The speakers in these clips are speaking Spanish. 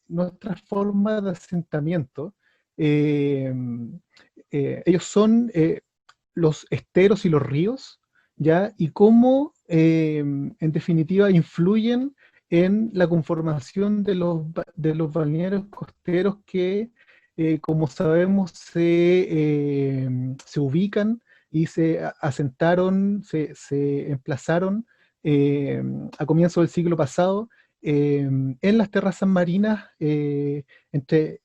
nuestra forma de asentamiento, eh, ellos son los esteros y los ríos, ¿ya? Y cómo, en definitiva, influyen en la conformación de de los balnearios costeros que, como sabemos, se ubican y se asentaron, se emplazaron eh, a comienzos del siglo pasado en las terrazas marinas, entre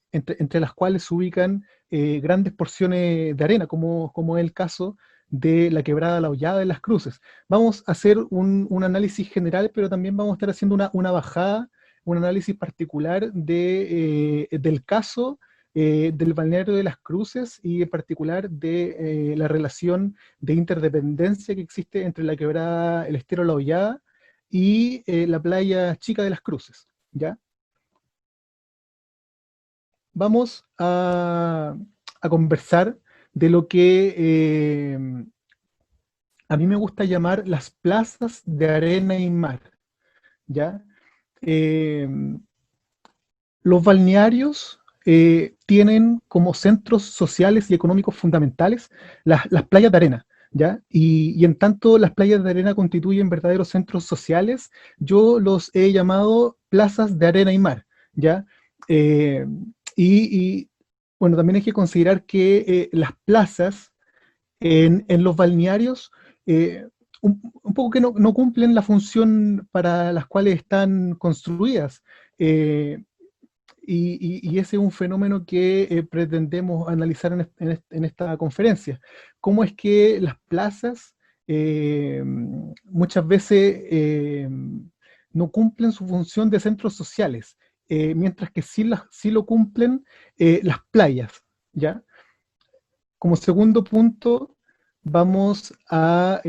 las cuales se ubican grandes porciones de arena, como es el caso de la Quebrada La Hollada de Las Cruces. Vamos a hacer un análisis general, pero también vamos a estar haciendo una bajada, un análisis particular del caso del balneario de Las Cruces y en particular de la relación de interdependencia que existe entre la Quebrada, el Estero La Hollada y la playa Chica de Las Cruces, ¿ya? Vamos a conversar de lo que a mí me gusta llamar las plazas de arena y mar, ¿ya? Eh, los balnearios tienen como centros sociales y económicos fundamentales las playas de arena, ¿ya? Y en tanto las playas de arena constituyen verdaderos centros sociales, yo los he llamado plazas de arena y mar, ¿ya? Eh, y, bueno, también hay que considerar que las plazas en los balnearios un poco que no cumplen la función para las cuales están construidas. Eh, y ese es un fenómeno que pretendemos analizar en esta conferencia. ¿Cómo es que las plazas muchas veces no cumplen su función de centros sociales, mientras que sí lo cumplen las playas, ¿ya? Como segundo punto, vamos a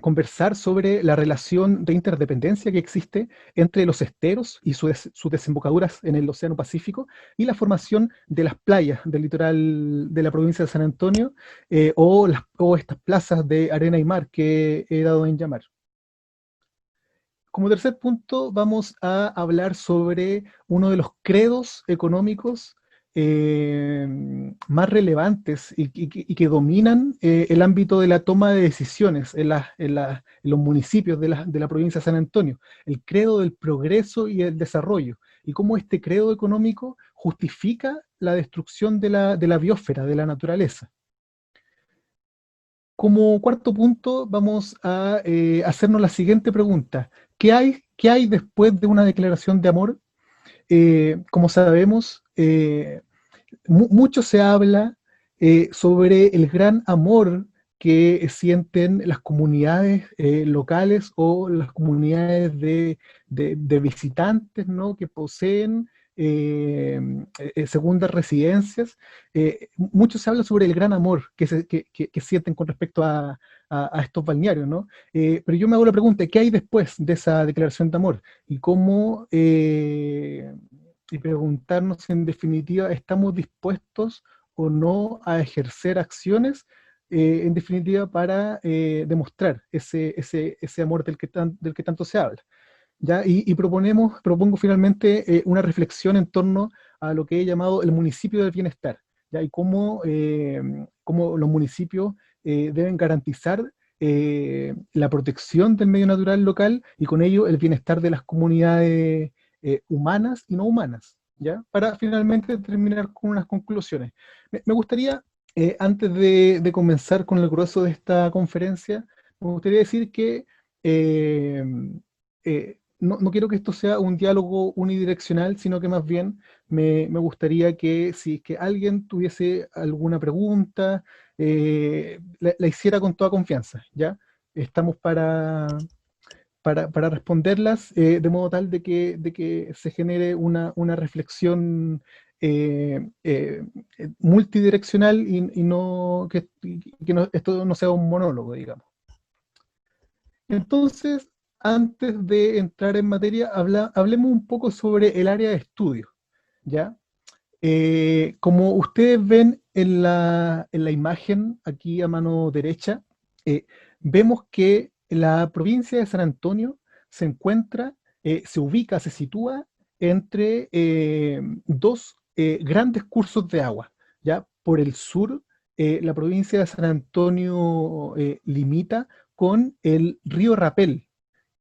conversar sobre la relación de interdependencia que existe entre los esteros y sus desembocaduras en el Océano Pacífico y la formación de las playas del litoral de la provincia de San Antonio o estas plazas de arena y mar que he dado en llamar. Como tercer punto, vamos a hablar sobre uno de los credos económicos eh, más relevantes y que dominan el ámbito de la toma de decisiones en los municipios de la provincia de San Antonio, el credo del progreso y el desarrollo, y cómo este credo económico justifica la destrucción de la biosfera, de la naturaleza. Como cuarto punto, vamos a hacernos la siguiente pregunta. Qué hay después de una declaración de amor? Como sabemos, mucho se habla sobre el gran amor que sienten las comunidades locales o las comunidades de visitantes, ¿no? Que poseen segundas residencias. Mucho se habla sobre el gran amor que sienten con respecto a estos balnearios, ¿no? Pero yo me hago la pregunta, ¿qué hay después de esa declaración de amor? Y cómo y preguntarnos si en definitiva estamos dispuestos o no a ejercer acciones, en definitiva para demostrar ese amor del que tanto se habla. ¿Ya? Y propongo finalmente una reflexión en torno a lo que he llamado el municipio del bienestar, ¿ya? Y cómo los municipios deben garantizar la protección del medio natural local y con ello el bienestar de las comunidades humanas y no humanas, ¿ya? Para finalmente terminar con unas conclusiones. Me gustaría, antes de comenzar con el grueso de esta conferencia, me gustaría decir que eh, no quiero que esto sea un diálogo unidireccional, sino que más bien me gustaría que si es que alguien tuviese alguna pregunta, la hiciera con toda confianza, ¿ya? Estamos para responderlas de modo tal de que se genere una reflexión multidireccional y no esto no sea un monólogo, digamos. Entonces, antes de entrar en materia, hablemos un poco sobre el área de estudio, ¿ya? Como ustedes ven en la imagen aquí a mano derecha, vemos que la provincia de San Antonio se encuentra se ubica, se sitúa entre dos grandes cursos de agua. ¿Ya? Por el sur, la provincia de San Antonio limita con el río Rapel.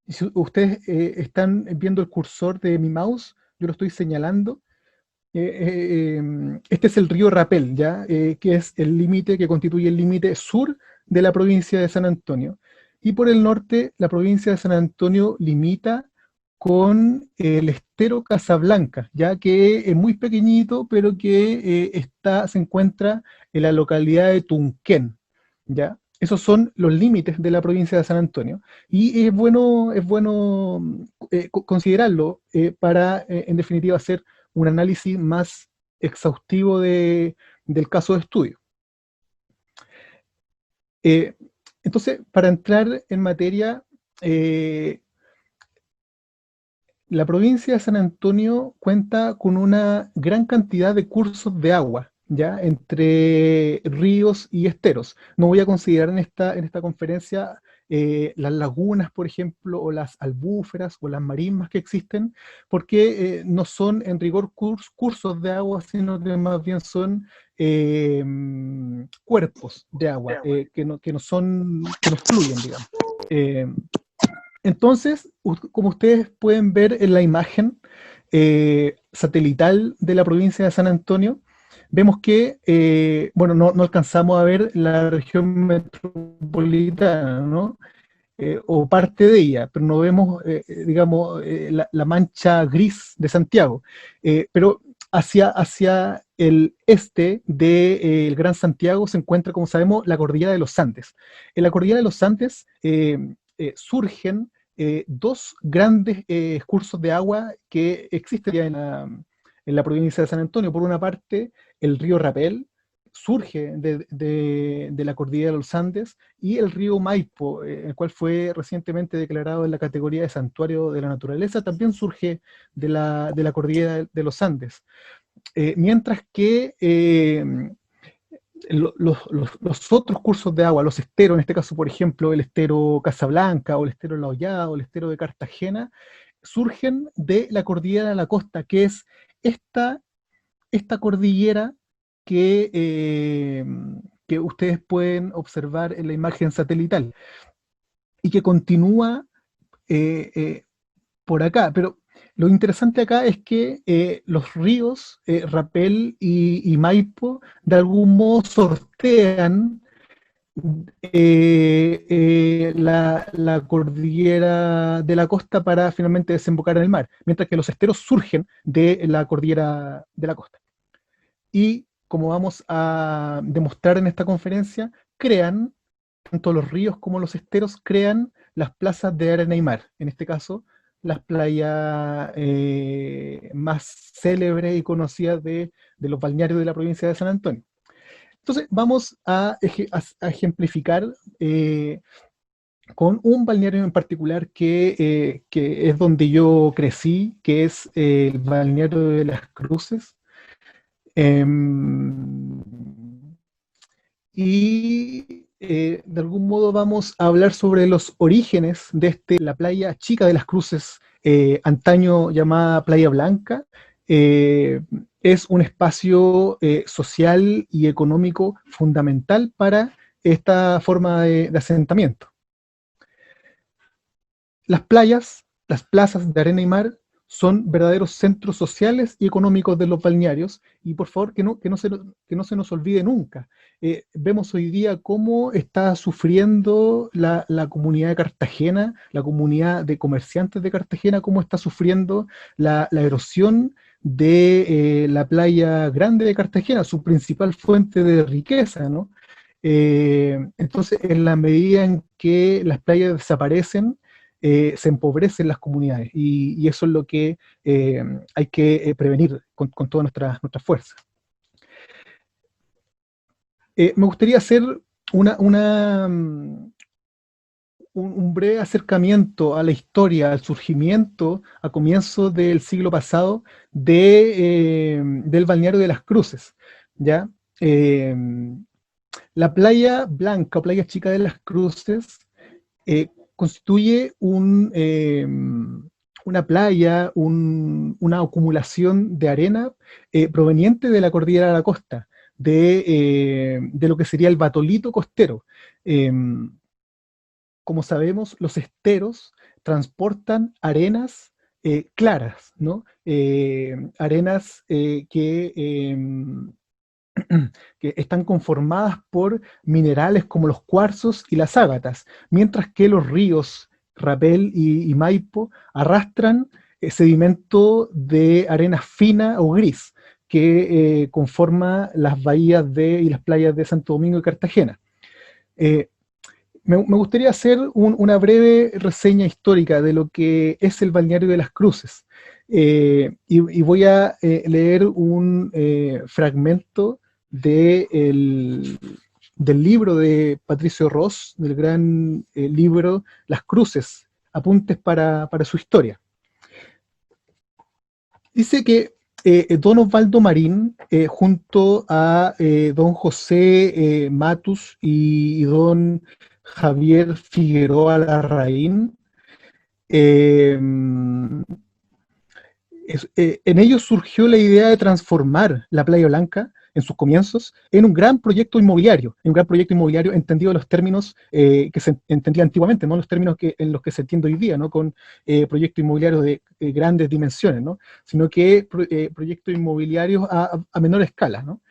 Y si ustedes están viendo el cursor de mi mouse, yo lo estoy señalando. Este es el río Rapel, ¿ya? Que es el límite que constituye el límite sur de la provincia de San Antonio. Y por el norte, la provincia de San Antonio limita con el estero Casablanca, ya que es muy pequeñito, pero que se encuentra en la localidad de Tunquén, ¿ya? Esos son los límites de la provincia de San Antonio. Y es bueno considerarlo para, en definitiva, hacer un análisis más exhaustivo del caso de estudio. Eh, entonces, para entrar en materia, eh, la provincia de San Antonio cuenta con una gran cantidad de cursos de agua, ¿ya? Entre ríos y esteros. No voy a considerar en esta conferencia las lagunas, por ejemplo, o las albúferas o las marismas que existen, porque no son en rigor cursos de agua, sino que más bien son cuerpos de agua que no son, que no fluyen, digamos. Eh, entonces, como ustedes pueden ver en la imagen satelital de la provincia de San Antonio, vemos que, bueno, no alcanzamos a ver la región metropolitana, ¿no? O parte de ella, pero no vemos, digamos, la mancha gris de Santiago. Pero hacia el este del Gran Santiago se encuentra, como sabemos, la cordillera de los Andes. En la cordillera de los Andes surgen dos grandes cursos de agua que existen ya en la provincia de San Antonio. Por una parte, el río Rapel surge de la cordillera de los Andes, y el río Maipo, el cual fue recientemente declarado en la categoría de santuario de la naturaleza, también surge de la cordillera de los Andes. Mientras que los otros cursos de agua, los esteros, en este caso, por ejemplo, el estero Casablanca, o el estero La Hollada, o el estero de Cartagena, surgen de la cordillera de la costa, que es esta, esta cordillera que, que ustedes pueden observar en la imagen satelital, y que continúa eh, por acá. Pero lo interesante acá es que los ríos Rapel y Maipo de algún modo sortean la cordillera de la costa para finalmente desembocar en el mar, mientras que los esteros surgen de la cordillera de la costa. Y como vamos a demostrar en esta conferencia, crean, tanto los ríos como los esteros crean las plazas de arena y mar. En este caso, las playas más célebres y conocidas de los balnearios de la provincia de San Antonio. Entonces, vamos a ejemplificar con un balneario en particular que es donde yo crecí, que es el balneario de Las Cruces. Em, y de algún modo vamos a hablar sobre los orígenes de la playa chica de Las Cruces, antaño llamada Playa Blanca. Eh, es un espacio social y económico fundamental para esta forma de asentamiento. Las playas, las plazas de arena y mar, son verdaderos centros sociales y económicos de los balnearios, y por favor que no se nos olvide nunca. Vemos hoy día cómo está sufriendo la comunidad de Cartagena, la comunidad de comerciantes de Cartagena, cómo está sufriendo la erosión de la playa grande de Cartagena, su principal fuente de riqueza, ¿no? Entonces, en la medida en que las playas desaparecen, se empobrecen las comunidades, y eso es lo que hay que prevenir con todas nuestras fuerzas. Me gustaría hacer una, una, mm, un breve acercamiento a la historia, al surgimiento a comienzos del siglo pasado del balneario de Las Cruces, ¿ya? Eh, la playa Blanca o playa chica de Las Cruces constituye una playa, una acumulación de arena proveniente de la cordillera de la costa, de lo que sería el batolito costero. Como sabemos, los esteros transportan arenas claras, ¿no? Arenas que están conformadas por minerales como los cuarzos y las ágatas, mientras que los ríos Rapel y Maipo arrastran sedimento de arena fina o gris que conforma las bahías y las playas de Santo Domingo y Cartagena. Eh, me gustaría hacer una breve reseña histórica de lo que es el balneario de las Cruces. Y voy a leer un fragmento del libro de Patricio Ross, del gran libro Las Cruces, apuntes para su historia. Dice que don Osvaldo Marín, junto a don José Matus y don Javier Figueroa Larraín, eh, en ellos surgió la idea de transformar la Playa Blanca en sus comienzos en un gran proyecto inmobiliario, entendido en los términos que se entendía antiguamente, no los términos en los que se entiende hoy día, ¿no? Con proyectos inmobiliarios de grandes dimensiones, ¿no? Sino que proyectos inmobiliarios a menor escala, ¿no?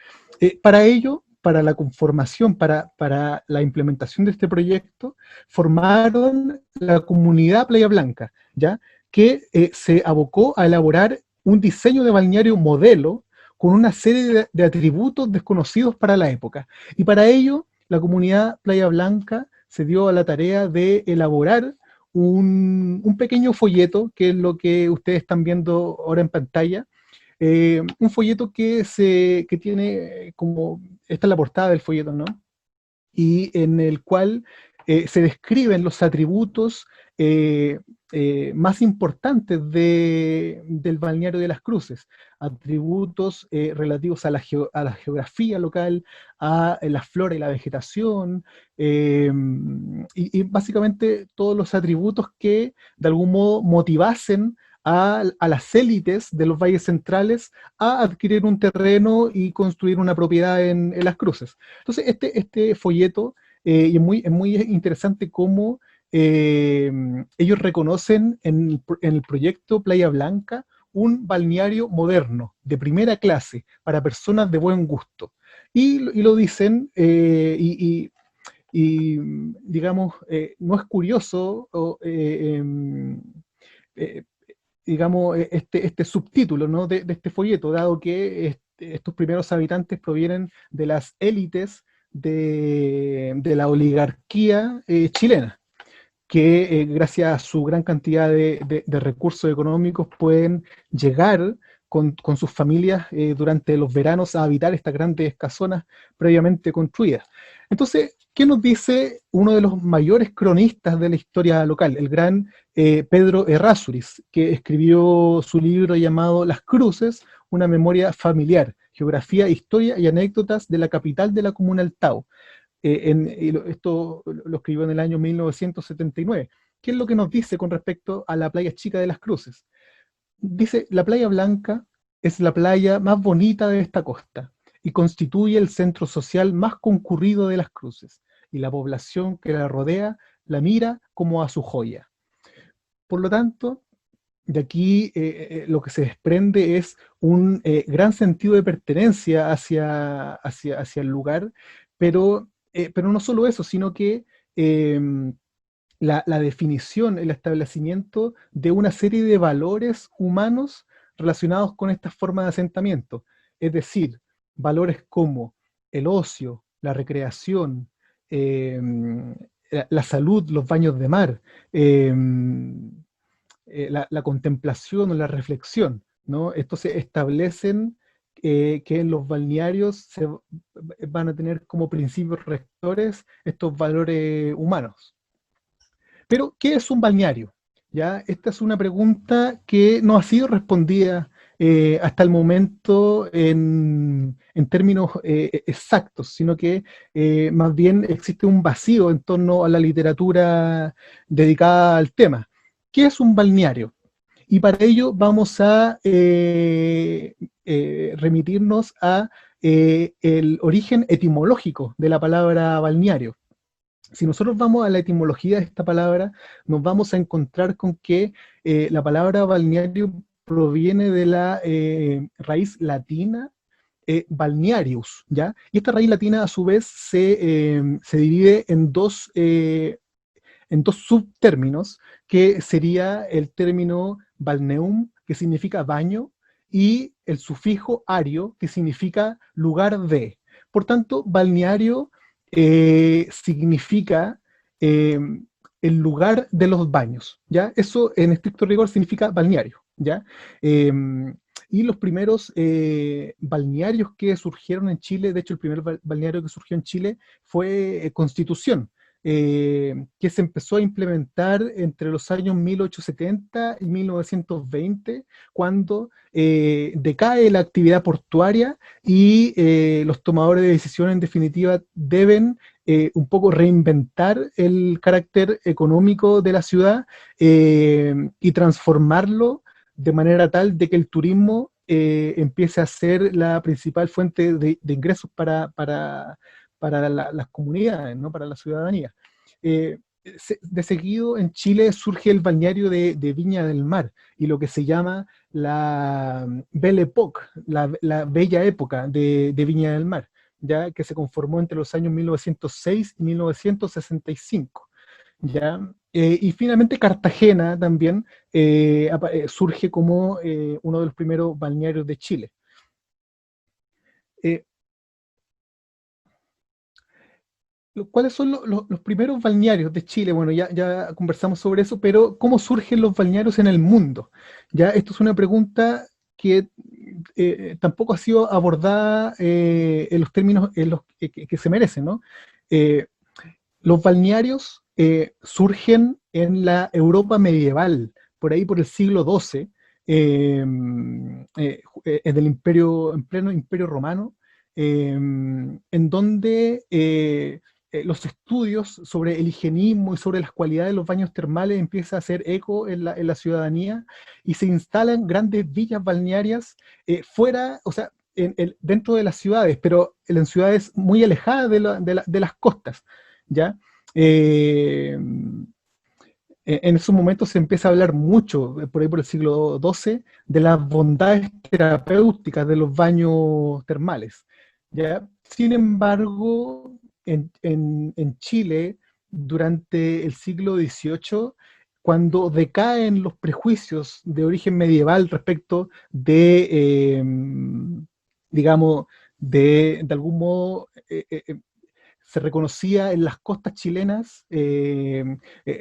Para ello, para la conformación, para la implementación de este proyecto, formaron la comunidad Playa Blanca, ¿ya? Que se abocó a elaborar un diseño de balneario modelo con una serie de atributos desconocidos para la época. Y para ello, la comunidad Playa Blanca se dio a la tarea de elaborar un pequeño folleto, que es lo que ustedes están viendo ahora en pantalla, un folleto que tiene como, esta es la portada del folleto, ¿no? Y en el cual se describen los atributos más importantes del balneario de las Cruces, atributos relativos a la geografía local, a la flora y la vegetación, y básicamente todos los atributos que de algún modo motivasen a las élites de los valles centrales a adquirir un terreno y construir una propiedad en las Cruces. Entonces, este folleto, y es muy interesante cómo ellos reconocen en el proyecto Playa Blanca un balneario moderno, de primera clase, para personas de buen gusto. Y lo dicen, digamos, no es curioso, eh, digamos, este subtítulo, ¿no? de este folleto, dado que estos primeros habitantes provienen de las élites de la oligarquía chilena, que gracias a su gran cantidad de recursos económicos pueden llegar con sus familias durante los veranos a habitar estas grandes casonas previamente construidas. Entonces, ¿qué nos dice uno de los mayores cronistas de la historia local, el gran Pedro Errázuriz, que escribió su libro llamado Las Cruces, una memoria familiar, geografía, historia y anécdotas de la capital de la comuna del Tao? Esto lo escribió en el año 1979. ¿Qué es lo que nos dice con respecto a la playa chica de las Cruces? Dice, la Playa Blanca es la playa más bonita de esta costa y constituye el centro social más concurrido de las Cruces, y la población que la rodea la mira como a su joya. Por lo tanto, de aquí lo que se desprende es un gran sentido de pertenencia hacia el lugar, pero no solo eso, sino que la definición, el establecimiento de una serie de valores humanos relacionados con esta forma de asentamiento. Es decir, valores como el ocio, la recreación, eh, la salud, los baños de mar, la contemplación o la reflexión, ¿no? Estos se establecen que en los balnearios van a tener como principios rectores estos valores humanos. Pero, ¿qué es un balneario? ¿Ya? Esta es una pregunta que no ha sido respondida hasta el momento en términos exactos, sino que más bien existe un vacío en torno a la literatura dedicada al tema. ¿Qué es un balneario? Y para ello vamos a remitirnos a el origen etimológico de la palabra balneario. Si nosotros vamos a la etimología de esta palabra, nos vamos a encontrar con que la palabra balneario proviene de la raíz latina balnearius, ¿ya? Y esta raíz latina a su vez se divide en dos subtérminos, que sería el término balneum, que significa baño, y el sufijo ario, que significa lugar de. Por tanto, balneario significa eh, el lugar de los baños, ¿ya? Eso en estricto rigor significa balneario, ¿ya? Eh, y los primeros balnearios que surgieron en Chile, de hecho el primer balneario que surgió en Chile fue Constitución, que se empezó a implementar entre los años 1870 y 1920, cuando decae la actividad portuaria y los tomadores de decisión en definitiva deben un poco reinventar el carácter económico de la ciudad y transformarlo de manera tal de que el turismo empiece a ser la principal fuente de ingresos para las comunidades, ¿no? Para la ciudadanía. De seguido en Chile surge el balneario de Viña del Mar y lo que se llama la Belle Époque, la bella época de Viña del Mar, ya que se conformó entre los años 1906 y 1965. ¿Ya? Y finalmente Cartagena también surge como uno de los primeros balnearios de Chile. Eh, ¿Cuáles son los primeros balnearios de Chile? Bueno, ya conversamos sobre eso, pero ¿cómo surgen los balnearios en el mundo? Ya, esto es una pregunta que tampoco ha sido abordada en los términos en los que se merecen, ¿no? Eh, los balnearios surgen en la Europa medieval, por ahí por el siglo XII, en el imperio, en pleno imperio romano, en donde los estudios sobre el higienismo y sobre las cualidades de los baños termales empieza a hacer eco en la ciudadanía y se instalan grandes villas balnearias fuera, o sea, dentro de las ciudades, pero en ciudades muy alejadas de las costas, ¿ya? En esos momentos se empieza a hablar mucho, por ahí por el siglo XII, de las bondades terapéuticas de los baños termales, ¿ya? Sin embargo, en Chile, durante el siglo XVIII, cuando decaen los prejuicios de origen medieval respecto digamos, de algún modo, se reconocía en las costas chilenas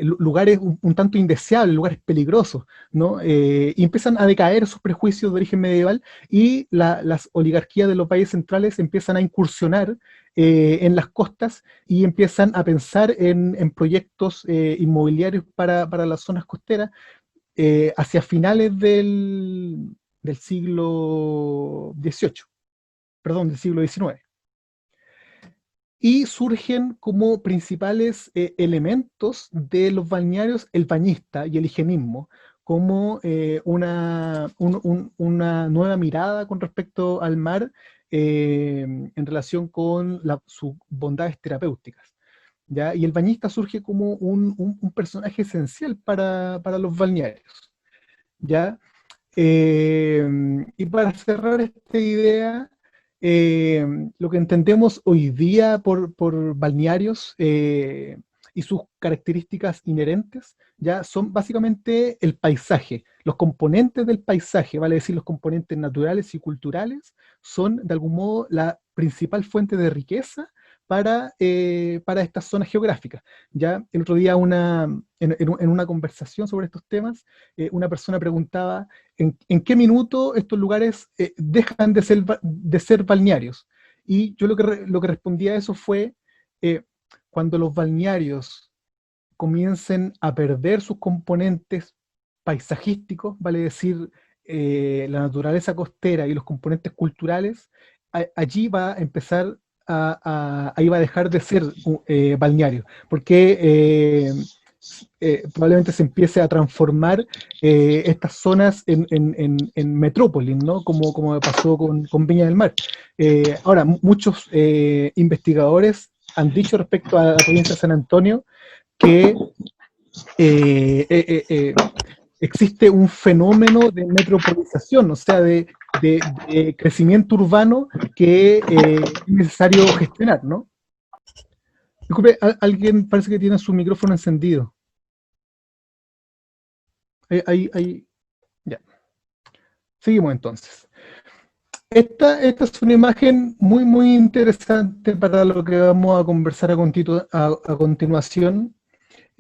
lugares un tanto indeseables, lugares peligrosos, ¿no? Y empiezan a decaer esos prejuicios de origen medieval y las oligarquías de los países centrales empiezan a incursionar en las costas y empiezan a pensar en proyectos inmobiliarios para las zonas costeras hacia finales del siglo XVIII, perdón, del siglo XIX. Y surgen como principales elementos de los balnearios el bañista y el higienismo, como una nueva mirada con respecto al mar en relación con sus bondades terapéuticas, ¿ya? Y el bañista surge como un personaje esencial para los balnearios, ¿ya? Y para cerrar esta idea, lo que entendemos hoy día por balnearios y sus características inherentes, ya son básicamente el paisaje. Los componentes del paisaje, vale decir, los componentes naturales y culturales, son de algún modo la principal fuente de riqueza para estas zonas geográficas. Ya el otro día en una conversación sobre estos temas, una persona preguntaba en qué minuto estos lugares dejan de ser balnearios. Y yo lo que respondí a eso fue eh, cuando los balnearios comiencen a perder sus componentes paisajísticos, vale decir, la naturaleza costera y los componentes culturales, allí va a empezar ahí va a dejar de ser balneario, porque probablemente se empiece a transformar estas zonas en metrópolis, ¿no? Como pasó con Viña del Mar. Ahora, muchos investigadores han dicho respecto a la provincia de San Antonio que existe un fenómeno de metropolización, o sea, de crecimiento urbano que es necesario gestionar, ¿no? Disculpe, alguien parece que tiene su micrófono encendido. Ahí, ya. Seguimos entonces. Esta es una imagen muy interesante para lo que vamos a conversar a continuación,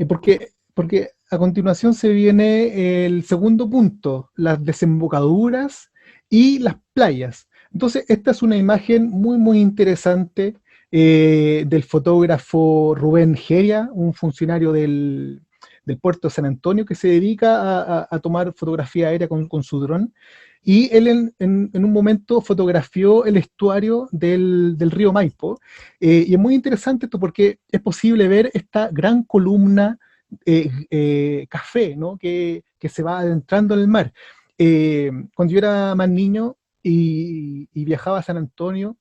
porque a continuación se viene el segundo punto, las desembocaduras y las playas. Entonces, esta es una imagen muy interesante del fotógrafo Rubén Geria, un funcionario del puerto de San Antonio que se dedica a tomar fotografía aérea con su dron. Y él en un momento fotografió el estuario del río Maipo. Y es muy interesante esto porque es posible ver esta gran columna café, ¿no? que se va adentrando en el mar. Cuando yo era más niño y viajaba a San Antonio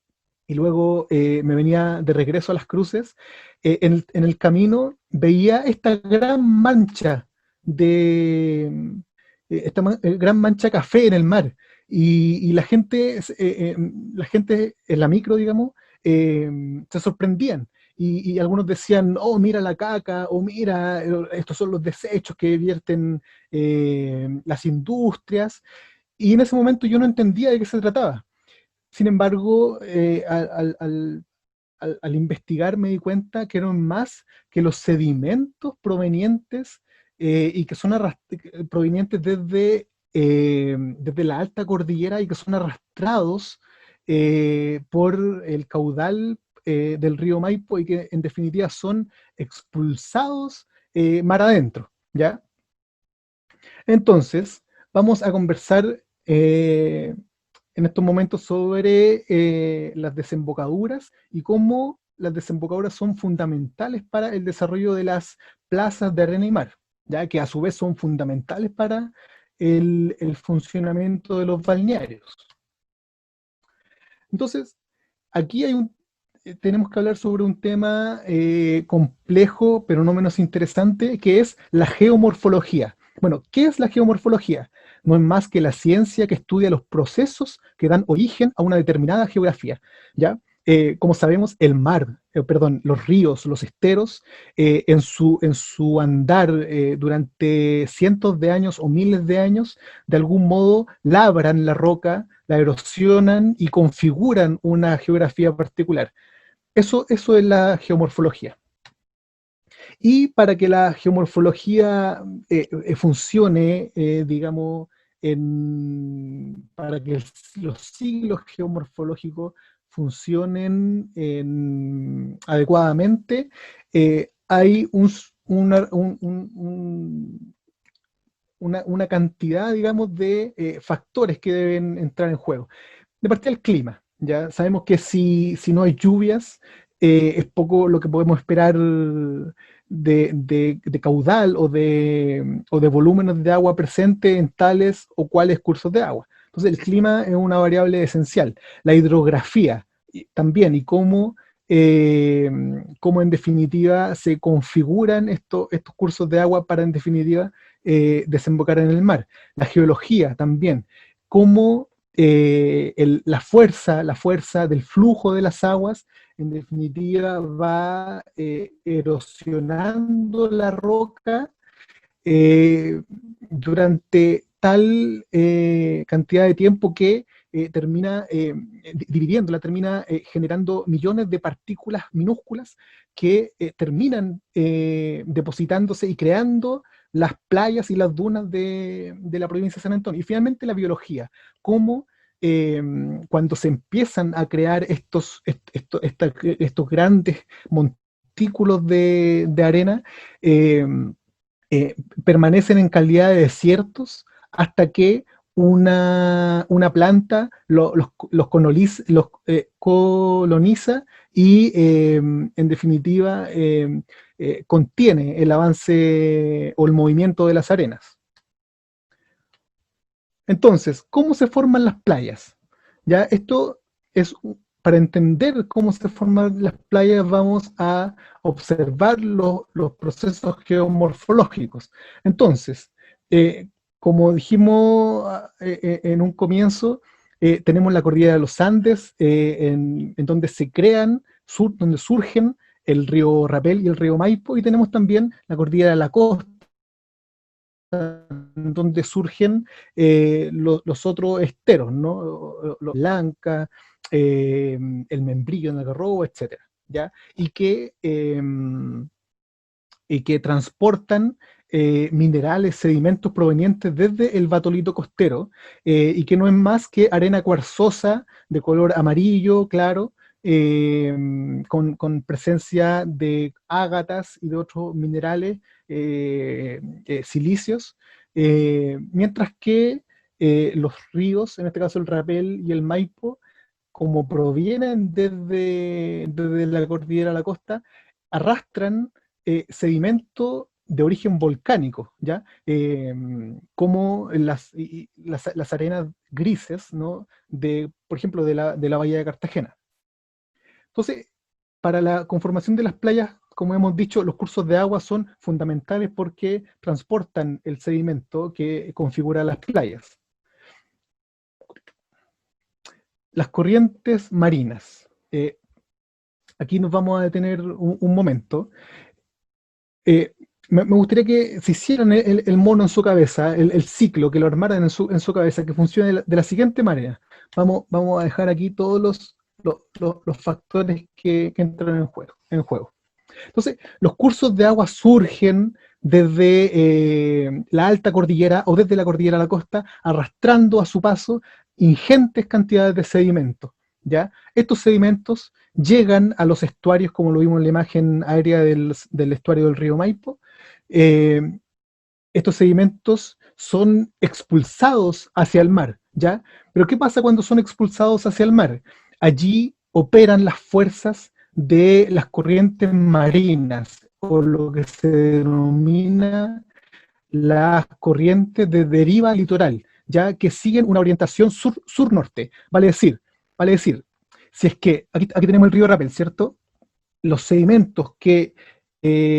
y luego me venía de regreso a Las Cruces, en el camino veía esta gran mancha de gran mancha café en el mar. Y la gente en la micro, digamos, se sorprendían. Y algunos decían, oh, mira la caca, o mira, estos son los desechos que vierten las industrias. Y en ese momento yo no entendía de qué se trataba. Sin embargo, al investigar me di cuenta que eran más que los sedimentos provenientes y que son provenientes desde la alta cordillera y que son arrastrados por el caudal del río Maipo y que en definitiva son expulsados mar adentro, ¿ya? Entonces, vamos a conversar en estos momentos sobre las desembocaduras y cómo las desembocaduras son fundamentales para el desarrollo de las plazas de arena y mar, ya que a su vez son fundamentales para el funcionamiento de los balnearios. Entonces, aquí tenemos que hablar sobre un tema complejo, pero no menos interesante, que es la geomorfología. Bueno, ¿qué es la geomorfología? No es más que la ciencia que estudia los procesos que dan origen a una determinada geografía, ¿ya? Como sabemos, los ríos, los esteros, en su andar durante cientos de años o miles de años, de algún modo labran la roca, la erosionan y configuran una geografía particular. Eso es la geomorfología. Y para que la geomorfología funcione, digamos, para que los siglos geomorfológicos funcionen adecuadamente, hay una cantidad, digamos, de factores que deben entrar en juego. De partida el clima. Ya sabemos que si no hay lluvias, es poco lo que podemos esperar de caudal o de volúmenes de agua presente en tales o cuales cursos de agua. Entonces el clima es una variable esencial. La hidrografía también, y eh, cómo en definitiva se configuran estos cursos de agua para en definitiva desembocar en el mar. La geología también, cómo la fuerza del flujo de las aguas, en definitiva, va erosionando la roca durante tal cantidad de tiempo que termina dividiéndola, termina generando millones de partículas minúsculas que terminan depositándose y creando las playas y las dunas de la provincia de San Antonio. Y finalmente la biología, cómo cuando se empiezan a crear estos grandes montículos de arena, eh, permanecen en calidad de desiertos hasta que una planta coloniza y en definitiva contiene el avance o el movimiento de las arenas. Entonces, ¿cómo se forman las playas? Ya, esto es para entender cómo se forman las playas, vamos a observar los procesos geomorfológicos. Entonces, eh, como dijimos en un comienzo, tenemos la cordillera de los Andes, en donde se crean, donde surgen el río Rapel y el río Maipo, y tenemos también la cordillera de la costa, donde surgen los otros esteros, ¿no? Los Lanca, el Membrillo en Algarrobo, etcétera, ¿ya? Y que transportan minerales, sedimentos provenientes desde el batolito costero, y que no es más que arena cuarzosa de color amarillo, claro, con presencia de ágatas y de otros minerales, silicios, mientras que los ríos, en este caso el Rapel y el Maipo, como provienen desde la cordillera a la costa, arrastran sedimento de origen volcánico, ¿ya? Como las arenas grises, ¿no? Por ejemplo, de la bahía de Cartagena. Entonces, para la conformación de las playas, como hemos dicho, los cursos de agua son fundamentales porque transportan el sedimento que configura las playas. Las corrientes marinas. Aquí nos vamos a detener un momento. Eh, me gustaría que se hicieran el mono en su cabeza, el ciclo, que lo armaran en su cabeza, que funcione de la siguiente manera. Vamos a dejar aquí todos los factores que entran en juego. Entonces, los cursos de agua surgen desde la alta cordillera o desde la cordillera a la costa, arrastrando a su paso ingentes cantidades de sedimentos, ¿ya? Estos sedimentos llegan a los estuarios, como lo vimos en la imagen aérea del estuario del río Maipo. Eh, Estos sedimentos son expulsados hacia el mar, ¿ya? Pero ¿qué pasa cuando son expulsados hacia el mar? Allí operan las fuerzas de las corrientes marinas, o lo que se denomina las corrientes de deriva litoral, ya que siguen una orientación sur-norte. Vale decir, si es que aquí tenemos el río Rapel, ¿cierto? Los sedimentos que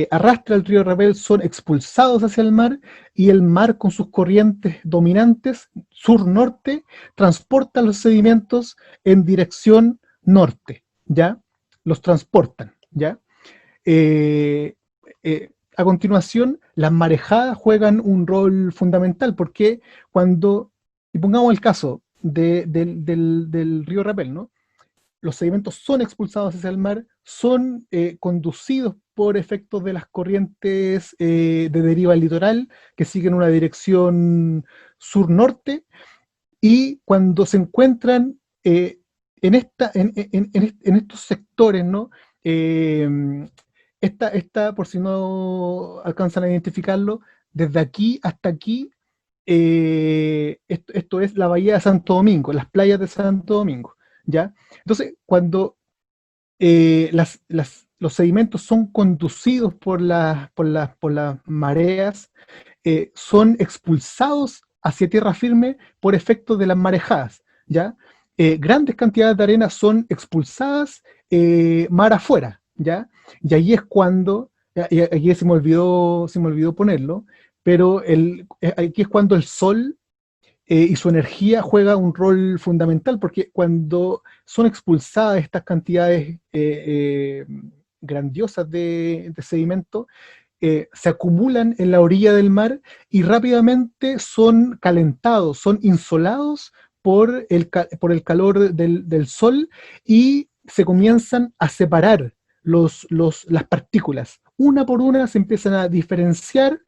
arrastra el río Rapel son expulsados hacia el mar, y el mar con sus corrientes dominantes sur-norte transporta los sedimentos en dirección norte, ¿ya? Los transportan, ¿ya? Eh, a continuación, las marejadas juegan un rol fundamental, porque y pongamos el caso del río Rapel, ¿no? Los sedimentos son expulsados hacia el mar, son conducidos por efectos de las corrientes de deriva litoral, que siguen una dirección sur-norte, y cuando se encuentran en estos sectores, ¿no? Eh, por si no alcanzan a identificarlo, desde aquí hasta aquí, esto es la bahía de Santo Domingo, las playas de Santo Domingo, ¿ya? Entonces, cuando los sedimentos son conducidos por las mareas, son expulsados hacia tierra firme por efecto de las marejadas, ¿ya? Grandes cantidades de arena son expulsadas mar afuera, ¿ya? Y ahí es cuando, y aquí se me olvidó ponerlo, pero aquí es cuando el sol y su energía juega un rol fundamental, porque cuando son expulsadas estas cantidades grandiosas de sedimento, se acumulan en la orilla del mar y rápidamente son calentados, son insolados por el calor del sol, y se comienzan a separar las partículas. Una por una se empiezan a diferenciar,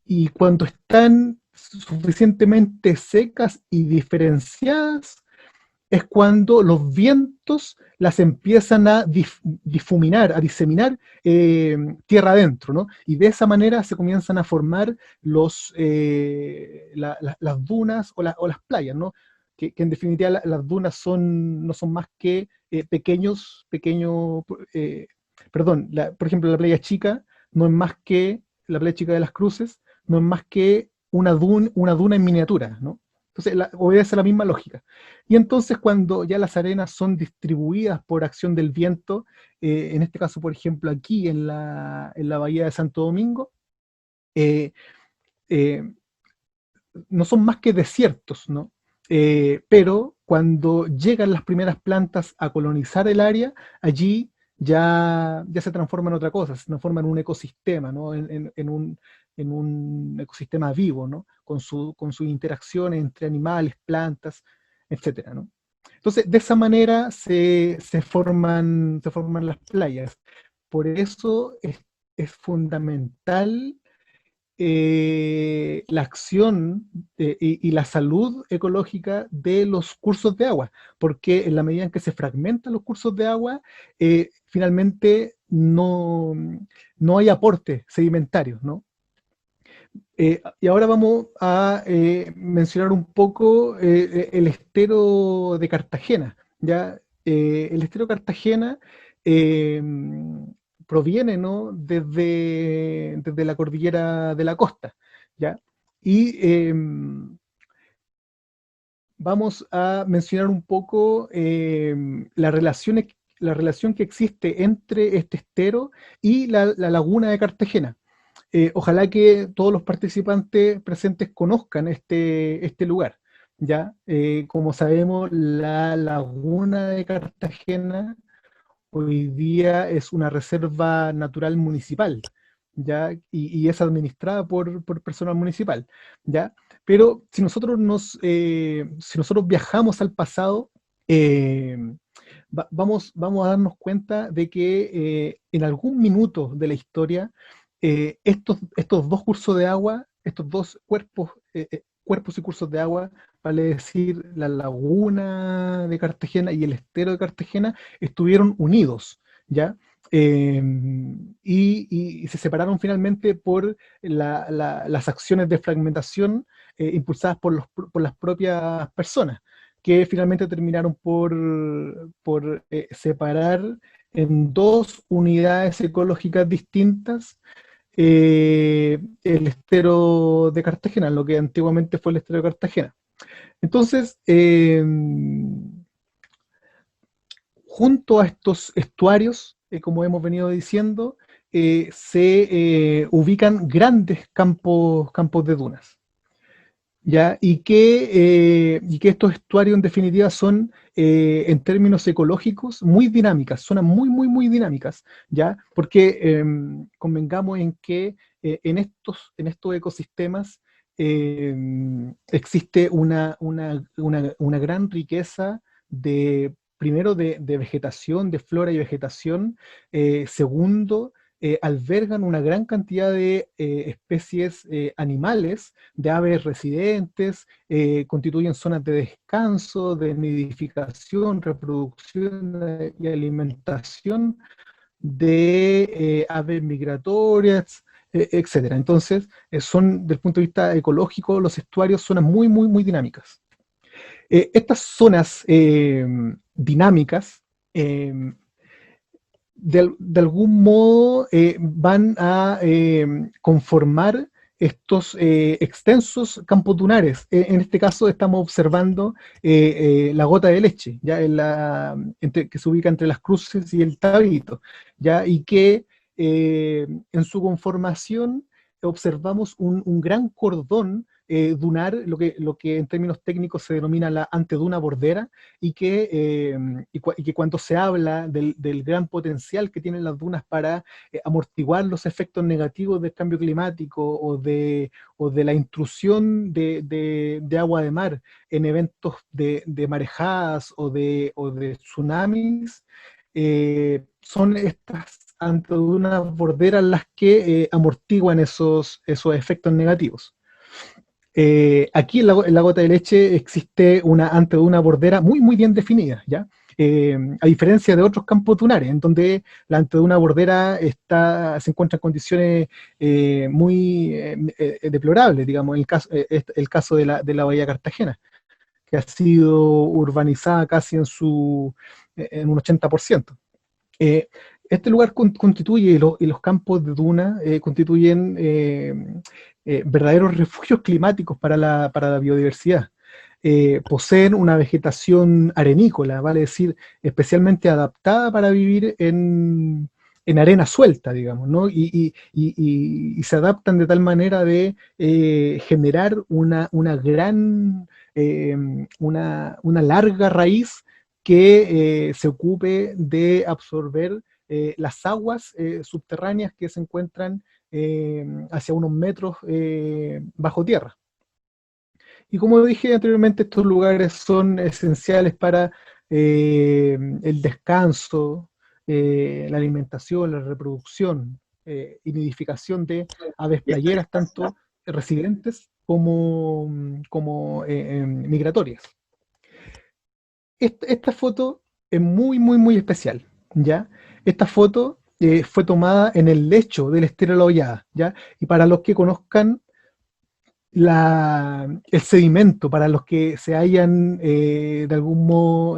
y cuando están suficientemente secas y diferenciadas, es cuando los vientos las empiezan a difuminar, a diseminar tierra adentro, ¿no? Y de esa manera se comienzan a formar las dunas o las playas, ¿no? Que en definitiva las dunas no son más que perdón, por ejemplo, la playa chica no es más que, la playa chica de las Cruces, no es más que una duna en miniatura, ¿no? Entonces, obedece a la misma lógica. Y entonces, cuando ya las arenas son distribuidas por acción del viento, en este caso, por ejemplo, aquí en la bahía de Santo Domingo, eh, eh, no son más que desiertos, ¿no? Pero cuando llegan las primeras plantas a colonizar el área, allí ya se transforma en otra cosa, se transforma en un ecosistema, ¿no? En un ecosistema vivo, ¿no? Con sus interacciones entre animales, plantas, etcétera, ¿no? Entonces, de esa manera se forman las playas. Por eso es fundamental la acción y la salud ecológica de los cursos de agua, porque en la medida en que se fragmentan los cursos de agua, finalmente no hay aporte sedimentario, ¿no? Y ahora vamos a mencionar un poco el estero de Cartagena, ¿ya? El estero de Cartagena eh, proviene, ¿no? desde la cordillera de la costa, ¿ya? Y vamos a mencionar un poco la relación que existe entre este estero y la laguna de Cartagena. Ojalá que todos los participantes presentes conozcan este lugar, ¿ya? Como sabemos, la laguna de Cartagena hoy día es una reserva natural municipal, ¿ya? Y es administrada por personal municipal, ¿ya? Pero si nosotros viajamos al pasado, eh, vamos a darnos cuenta de que en algún minuto de la historia, estos dos cursos de agua, estos dos cuerpos y cursos de agua, vale decir, la laguna de Cartagena y el estero de Cartagena, estuvieron unidos, ¿ya? Eh, y se separaron finalmente por las acciones de fragmentación impulsadas por las propias personas, que finalmente terminaron por separar en dos unidades ecológicas distintas el estero de Cartagena, lo que antiguamente fue el estero de Cartagena. Entonces, junto a estos estuarios, como hemos venido diciendo, se ubican grandes campos de dunas. ¿Ya? Y que estos estuarios en definitiva son, en términos ecológicos, muy dinámicas, zonas muy, muy, muy dinámicas, ¿ya? Porque convengamos en que en estos ecosistemas existe una gran riqueza primero, de vegetación, de flora y vegetación, segundo, albergan una gran cantidad de especies animales, de aves residentes, constituyen zonas de descanso, de nidificación, reproducción y alimentación de aves migratorias, etcétera. Entonces, desde el punto de vista ecológico, los estuarios son zonas muy, muy, muy dinámicas. Estas zonas dinámicas eh, de algún modo van a conformar estos extensos campos dunares. En este caso estamos observando la gota de leche, ¿ya? Que se ubica entre las Cruces y el Tabito, ¿ya? Y que en su conformación observamos un gran cordón dunar, lo que en términos técnicos se denomina la anteduna bordera, y que cuando se habla del gran potencial que tienen las dunas para amortiguar los efectos negativos del cambio climático o de la intrusión de agua de mar en eventos de marejadas o de tsunamis, son estas antedunas borderas las que amortiguan esos efectos negativos. Aquí en la gota de leche existe antes de una bordera muy, muy bien definida, ¿ya? A diferencia de otros campos dunares, en donde la antes de una bordera se encuentra en condiciones muy deplorables, digamos, el caso de la Bahía Cartagena, que ha sido urbanizada casi en un 80%. Eh, este lugar constituye, y los campos de duna constituyen verdaderos refugios climáticos para la biodiversidad. Poseen una vegetación arenícola, vale decir, especialmente adaptada para vivir en arena suelta, digamos, ¿no? Y se adaptan de tal manera de generar una gran, eh, una larga raíz que se ocupe de absorber las aguas subterráneas que se encuentran hacia unos metros bajo tierra. Y como dije anteriormente, estos lugares son esenciales para el descanso, la alimentación, la reproducción y nidificación de aves playeras, tanto residentes como migratorias. Esta foto es muy, muy, muy especial, ¿ya? Esta foto fue tomada en el lecho del estero La Hollada, ¿ya? Y para los que conozcan el sedimento, para los que se hayan, de algún modo,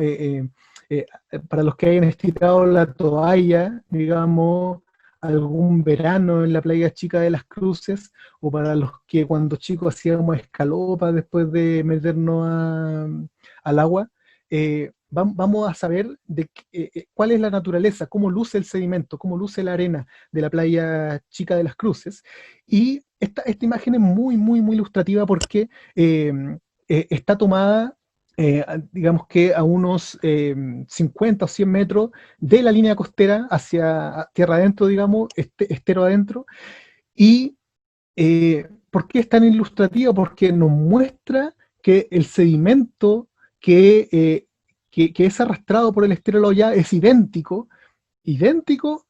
para los que hayan estirado la toalla, digamos, algún verano en la playa chica de las Cruces, o para los que cuando chicos hacíamos escalopa después de meternos al agua, vamos a saber cuál es la naturaleza, cómo luce el sedimento, cómo luce la arena de la playa chica de las Cruces. Y esta imagen es muy, muy, muy ilustrativa porque está tomada, digamos que a unos 50 o 100 metros de la línea costera hacia tierra adentro, digamos, estero adentro. Y ¿por qué es tan ilustrativa? Porque nos muestra que el sedimento que es arrastrado por el estero de la Hollada es idéntico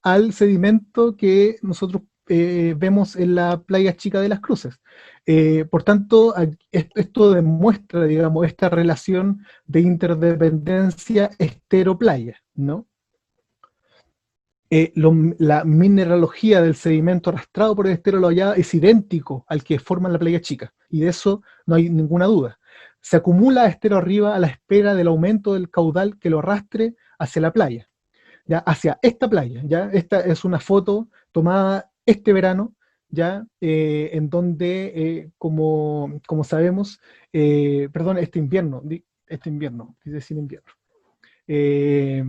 al sedimento que nosotros vemos en la playa chica de las Cruces. Por tanto, esto demuestra, digamos, esta relación de interdependencia estero-playa, ¿no? La mineralogía del sedimento arrastrado por el estero de la Hollada es idéntico al que forma la playa chica, y de eso no hay ninguna duda. Se acumula estero arriba a la espera del aumento del caudal que lo arrastre hacia la playa, ya hacia esta playa, ya esta es una foto tomada este verano, ya en donde, como sabemos, perdón, este invierno, quise decir invierno. Eh,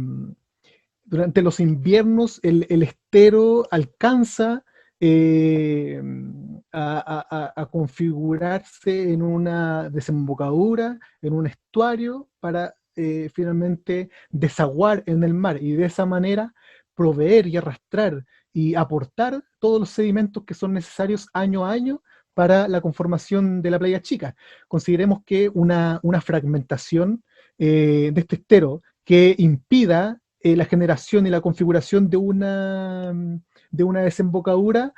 Durante los inviernos el estero alcanza eh, a configurarse en una desembocadura, en un estuario, para finalmente desaguar en el mar y de esa manera proveer y arrastrar y aportar todos los sedimentos que son necesarios año a año para la conformación de la playa chica. Consideremos que una fragmentación de este estero que impida la generación y la configuración de una desembocadura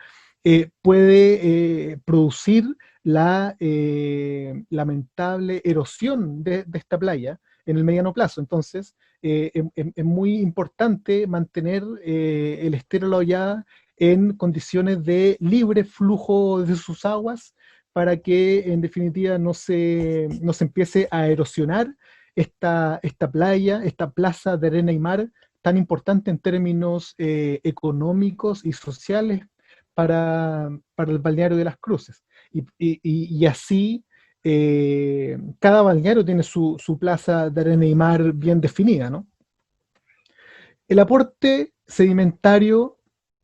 puede producir la lamentable erosión de esta playa en el mediano plazo. Entonces, es muy importante mantener el estero La Hollada en condiciones de libre flujo de sus aguas para que en definitiva no se empiece a erosionar esta playa, esta plaza de arena y mar, tan importante en términos económicos y sociales para el balneario de las Cruces. Y así, cada balneario tiene su plaza de arena y mar bien definida, ¿no? El aporte sedimentario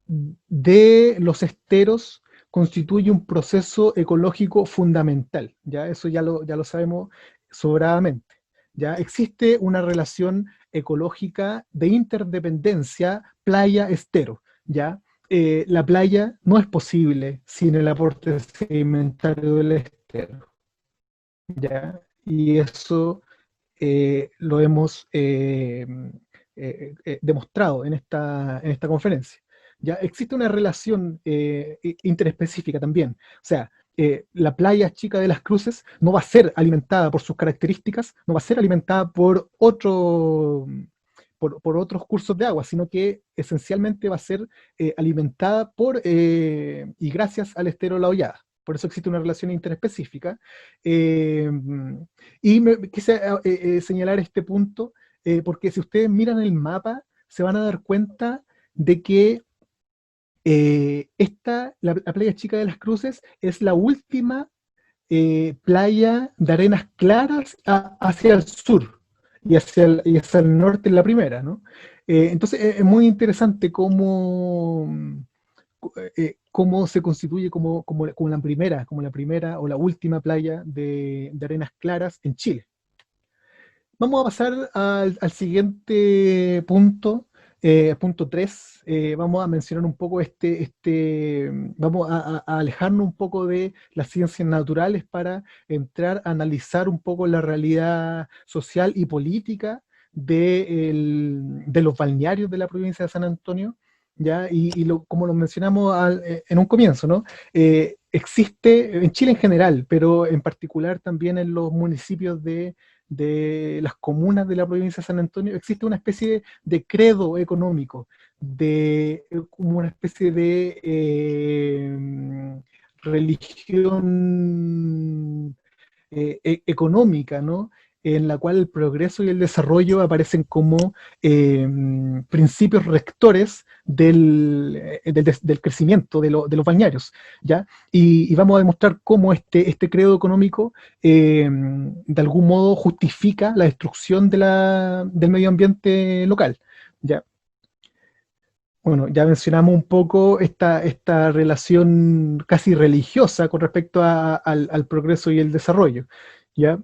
de los esteros constituye un proceso ecológico fundamental, ¿ya? Eso ya lo sabemos sobradamente, ¿ya? Existe una relación ecológica de interdependencia playa-estero, ¿ya? La playa no es posible sin el aporte sedimentario del estero, ¿ya? Y eso lo hemos demostrado en esta conferencia. Ya existe una relación interespecífica también. O sea, la playa chica de Las Cruces no va a ser alimentada por sus características, no va a ser alimentada por otros cursos de agua, sino que esencialmente va a ser alimentada y gracias al estero La Hollada. Por eso existe una relación interespecífica. Eh, y quise señalar este punto, porque si ustedes miran el mapa, se van a dar cuenta de que la playa chica de Las Cruces es la última playa de arenas claras hacia el sur y hacia el norte es la primera, ¿no? Entonces es muy interesante cómo se constituye como la primera o la última playa de arenas claras en Chile. Vamos a pasar al siguiente punto, punto 3. Vamos a mencionar un poco vamos a alejarnos un poco de las ciencias naturales para entrar a analizar un poco la realidad social y política de los balnearios de la provincia de San Antonio, ¿ya? Como lo mencionamos en un comienzo, ¿no? Existe en Chile en general, pero en particular también en los municipios de las comunas de la provincia de San Antonio, existe una especie de credo económico, como una especie de religión económica, ¿no? En la cual el progreso y el desarrollo aparecen como eh, principios rectores del crecimiento de los balnearios, ¿ya? Y vamos a demostrar cómo este credo económico de algún modo justifica la destrucción del medio ambiente local, ¿ya? Bueno, ya mencionamos un poco esta relación casi religiosa con respecto al progreso y el desarrollo, ¿ya?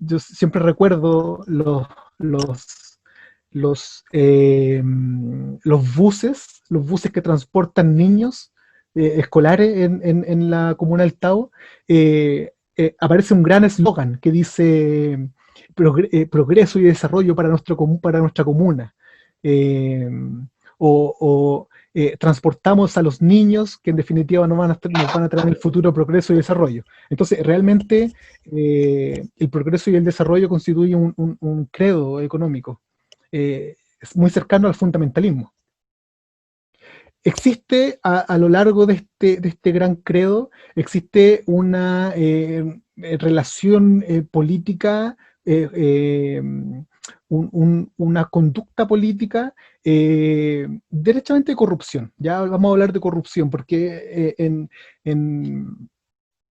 Yo siempre recuerdo los, los buses que transportan niños escolares en la comuna del Tao. Aparece un gran eslogan que dice progreso y desarrollo para nuestra comuna. Eh, Transportamos a los niños que en definitiva nos van a traer el futuro progreso y desarrollo. Entonces, realmente el progreso y el desarrollo constituyen un credo económico. Es muy cercano al fundamentalismo. Existe a lo largo de este gran credo, existe una relación política, eh, una conducta política derechamente de corrupción. Ya vamos a hablar de corrupción, porque en, en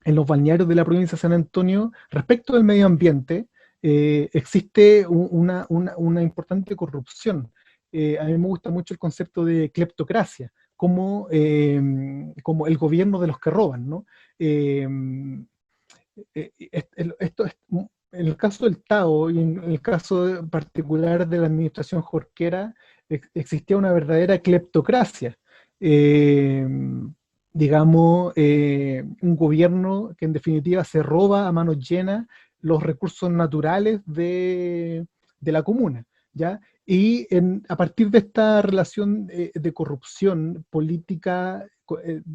los balnearios de la provincia de San Antonio, respecto del medio ambiente, existe una importante corrupción. A mí me gusta mucho el concepto de cleptocracia, como el gobierno de los que roban, ¿no? Eh, en el caso del Tao y en el caso particular de la administración Jorquera, existía una verdadera cleptocracia. Eh, digamos, un gobierno que en definitiva se roba a manos llenas los recursos naturales de la comuna, ¿ya? A partir de esta relación de corrupción política,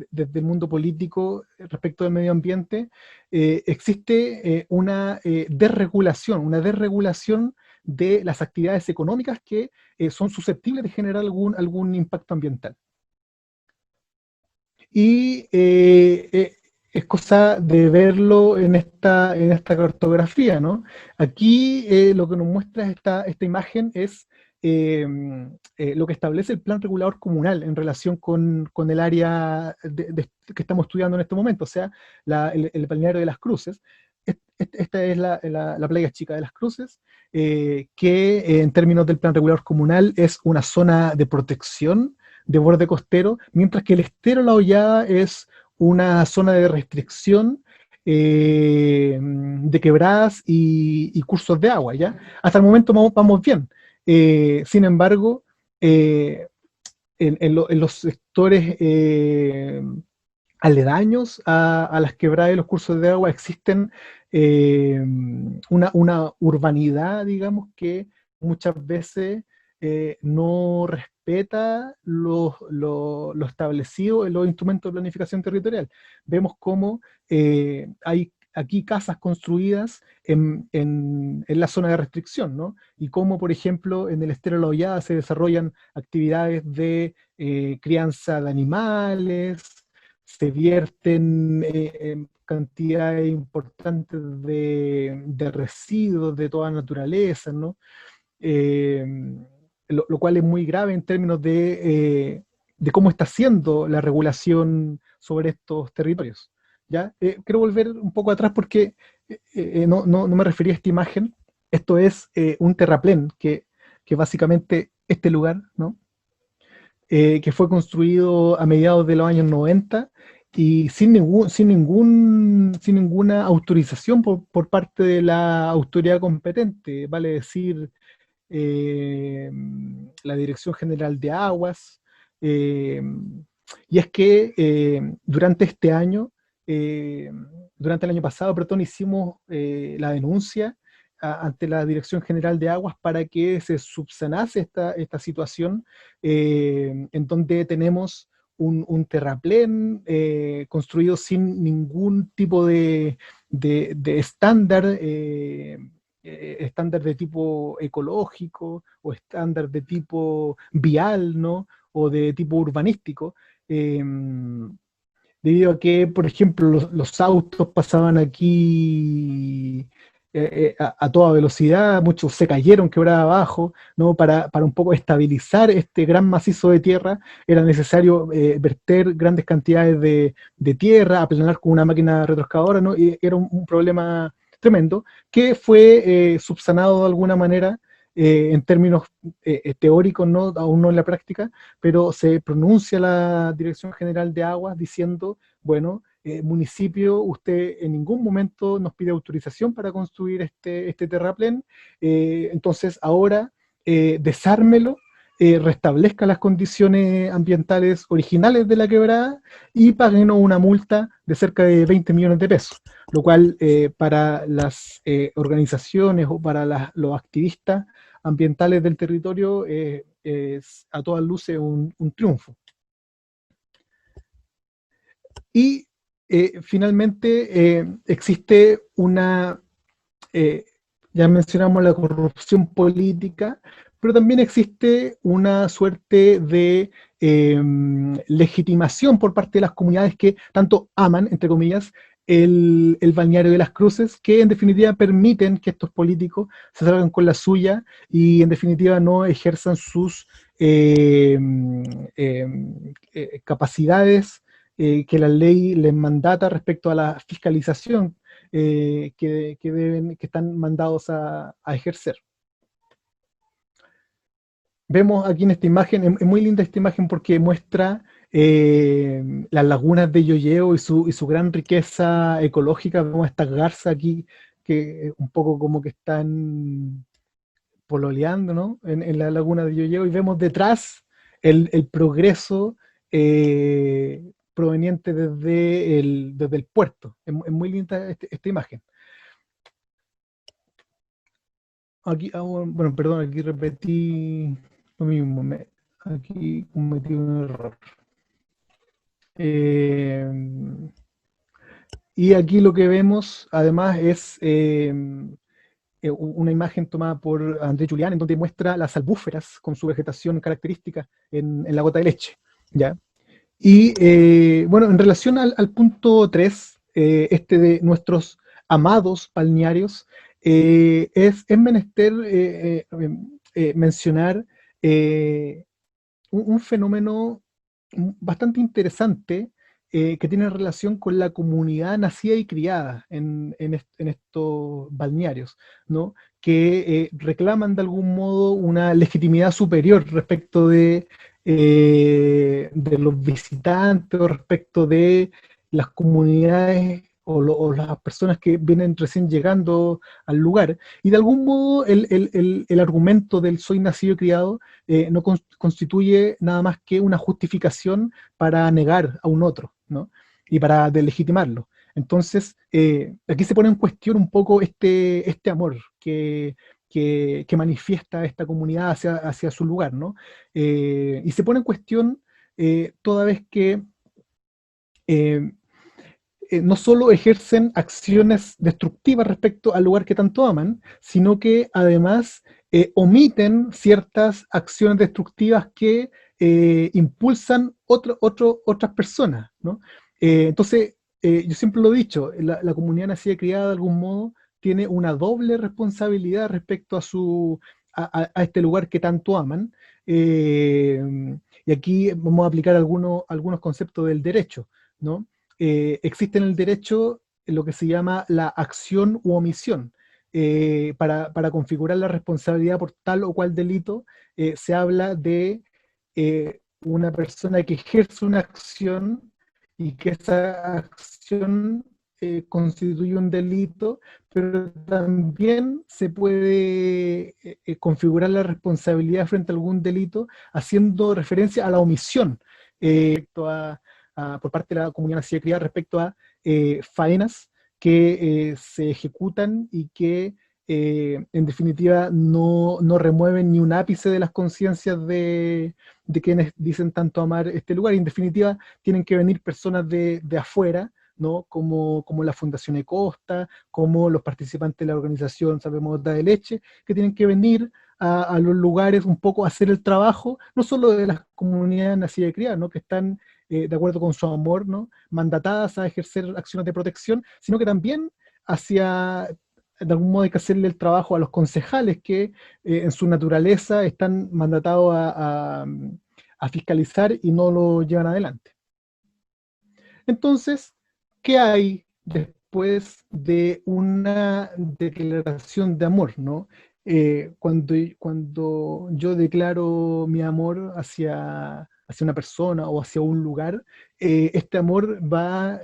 desde el mundo político respecto del medio ambiente, existe una desregulación de las actividades económicas que son susceptibles de generar algún impacto ambiental. Y es cosa de verlo en esta cartografía, ¿no? Aquí lo que nos muestra esta imagen es eh, lo que establece el plan regulador comunal en relación con el área que estamos estudiando en este momento, o sea, el balneario de Las Cruces. Esta es la playa chica de Las Cruces, que en términos del plan regulador comunal es una zona de protección de borde costero, mientras que el estero La Hollada es una zona de restricción de quebradas y cursos de agua, ¿ya? Hasta el momento vamos bien. Sin embargo, en los sectores aledaños a las quebradas y los cursos de agua existen una urbanidad, digamos, que muchas veces no respeta lo establecido en los instrumentos de planificación territorial. Vemos cómo hay aquí casas construidas en la zona de restricción, ¿no? Y cómo, por ejemplo, en el Estero de la Hollada se desarrollan actividades de crianza de animales, se vierten cantidades importantes de residuos de toda naturaleza, ¿no? Eh, lo cual es muy grave en términos de cómo está siendo la regulación sobre estos territorios. ¿Ya? Quiero volver un poco atrás porque no me refería a esta imagen. Esto es un terraplén, que básicamente este lugar, ¿no? Que fue construido a mediados de los años 90 y sin ninguna autorización por parte de la autoridad competente, vale decir, eh, la Dirección General de Aguas. eh, y es que eh, durante el año pasado, perdón, hicimos la denuncia ante la Dirección General de Aguas para que se subsanase esta situación, en donde tenemos un terraplén construido sin ningún tipo de estándar, estándar de tipo ecológico o estándar de tipo vial, ¿no? O de tipo urbanístico, eh, debido a que, por ejemplo, los autos pasaban aquí a toda velocidad, muchos se cayeron quebrada abajo, ¿no? Para un poco estabilizar este gran macizo de tierra, era necesario verter grandes cantidades de tierra, aplanar con una máquina retroexcavadora, ¿no? Y era un problema tremendo, que fue subsanado de alguna manera en términos teóricos, ¿no? Aún no en la práctica, pero se pronuncia la Dirección General de Aguas diciendo, bueno, municipio, usted en ningún momento nos pide autorización para construir este terraplén, entonces ahora desármelo, restablezca las condiciones ambientales originales de la quebrada y páguenos una multa de cerca de 20 millones de pesos, lo cual para las organizaciones o para los activistas ambientales del territorio es a todas luces un triunfo. Y finalmente existe eh, ya mencionamos la corrupción política, pero también existe una suerte de legitimación por parte de las comunidades que tanto aman, entre comillas, el balneario de las Cruces, que en definitiva permiten que estos políticos se salgan con la suya y en definitiva no ejerzan sus eh, eh, capacidades que la ley les mandata respecto a la fiscalización que están mandados a ejercer. Vemos aquí en esta imagen, es muy linda esta imagen porque muestra las lagunas de Llolleo y su gran riqueza ecológica. Vemos estas garzas aquí que un poco como que están pololeando, ¿no? En la laguna de Llolleo, y vemos detrás el progreso proveniente desde el puerto. Es muy linda esta imagen. Aquí, bueno, perdón, aquí repetí lo mismo, aquí cometí un error. Eh, y aquí lo que vemos, además, es una imagen tomada por André Julián, en donde muestra las albúferas con su vegetación característica en la gota de leche, ¿ya? Y bueno, en relación al punto 3, este de nuestros amados balnearios, es menester mencionar eh, un fenómeno bastante interesante que tiene relación con la comunidad nacida y criada en estos balnearios, ¿no? Que reclaman de algún modo una legitimidad superior respecto de los visitantes o respecto de las comunidades o las personas que vienen recién llegando al lugar. Y de algún modo el argumento del soy nacido y criado no constituye nada más que una justificación para negar a un otro, ¿no? Y para delegitimarlo. Entonces, aquí se pone en cuestión un poco este amor que manifiesta esta comunidad hacia su lugar, ¿no? Y se pone en cuestión toda vez que eh, no solo ejercen acciones destructivas respecto al lugar que tanto aman, sino que además omiten ciertas acciones destructivas que impulsan otras personas, ¿no? Entonces, yo siempre lo he dicho, la comunidad nacida y criada de algún modo tiene una doble responsabilidad respecto a este lugar que tanto aman. Y aquí vamos a aplicar algunos conceptos del derecho, ¿no? Existe en el derecho lo que se llama la acción u omisión. Para configurar la responsabilidad por tal o cual delito, se habla de una persona que ejerce una acción y que esa acción constituye un delito, pero también se puede configurar la responsabilidad frente a algún delito haciendo referencia a la omisión respecto por parte de la comunidad nacida y criada respecto a faenas que se ejecutan y que en definitiva no remueven ni un ápice de las conciencias de quienes dicen tanto amar este lugar. Y en definitiva tienen que venir personas de afuera, ¿no? Como la Fundación Ecosta, como los participantes de la organización Salvemos Gota de Leche, que tienen que venir a los lugares un poco a hacer el trabajo, no solo de las comunidades nacidas y criadas, ¿no? Que están de acuerdo con su amor, ¿no? Mandatadas a ejercer acciones de protección, sino que también de algún modo hay que hacerle el trabajo a los concejales que en su naturaleza están mandatados a fiscalizar y no lo llevan adelante. Entonces, ¿qué hay después de una declaración de amor, ¿no? Cuando yo declaro mi amor hacia una persona o hacia un lugar, este amor va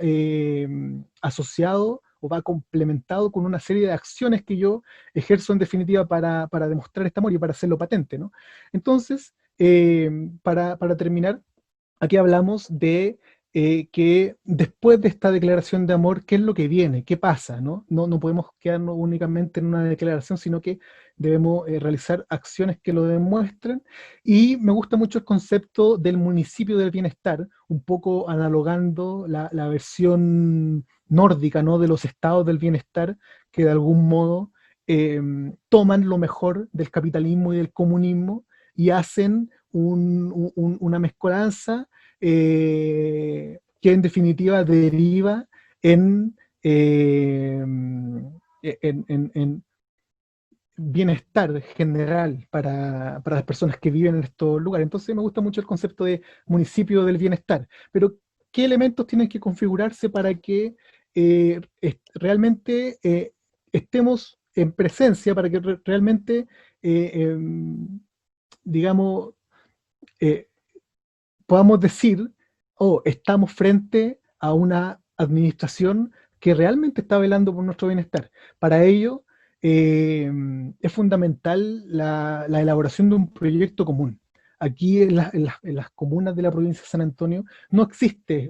asociado o va complementado con una serie de acciones que yo ejerzo en definitiva para demostrar este amor y para hacerlo patente, ¿no? Entonces, para terminar, aquí hablamos de que después de esta declaración de amor, ¿qué es lo que viene? ¿Qué pasa? No podemos quedarnos únicamente en una declaración, sino que debemos realizar acciones que lo demuestren. Y me gusta mucho el concepto del municipio del bienestar, un poco analogando la versión nórdica, ¿no? De los estados del bienestar, que de algún modo eh, toman lo mejor del capitalismo y del comunismo y hacen una mezcolanza que en definitiva deriva en, eh, en bienestar general para las personas que viven en estos lugares. Entonces me gusta mucho el concepto de municipio del bienestar. Pero, ¿qué elementos tienen que configurarse para que realmente estemos en presencia, para que realmente, digamos, eh, podamos decir, oh, estamos frente a una administración que realmente está velando por nuestro bienestar? Para ello, eh, es fundamental la elaboración de un proyecto común. Aquí en las comunas de la provincia de San Antonio no existe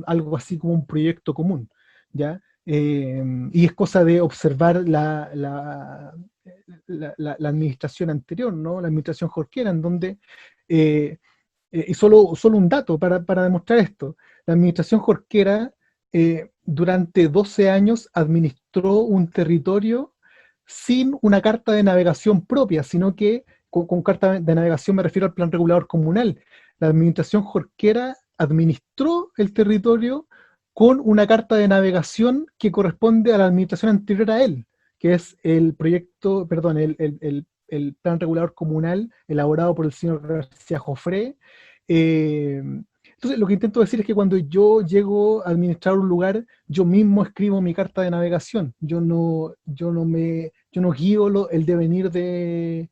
algo así como un proyecto común, ¿ya? Y es cosa de observar la administración anterior, ¿no? La administración jorquera, en donde eh, y solo un dato para demostrar esto. La administración jorquera durante 12 años administró un territorio sin una carta de navegación propia, sino que con carta de navegación me refiero al plan regulador comunal. La administración jorquera administró el territorio con una carta de navegación que corresponde a la administración anterior a él, que es el proyecto, perdón, el plan regulador comunal elaborado por el señor García Jofré. Entonces, lo que intento decir es que cuando yo llego a administrar un lugar, yo mismo escribo mi carta de navegación. Yo no guío el devenir de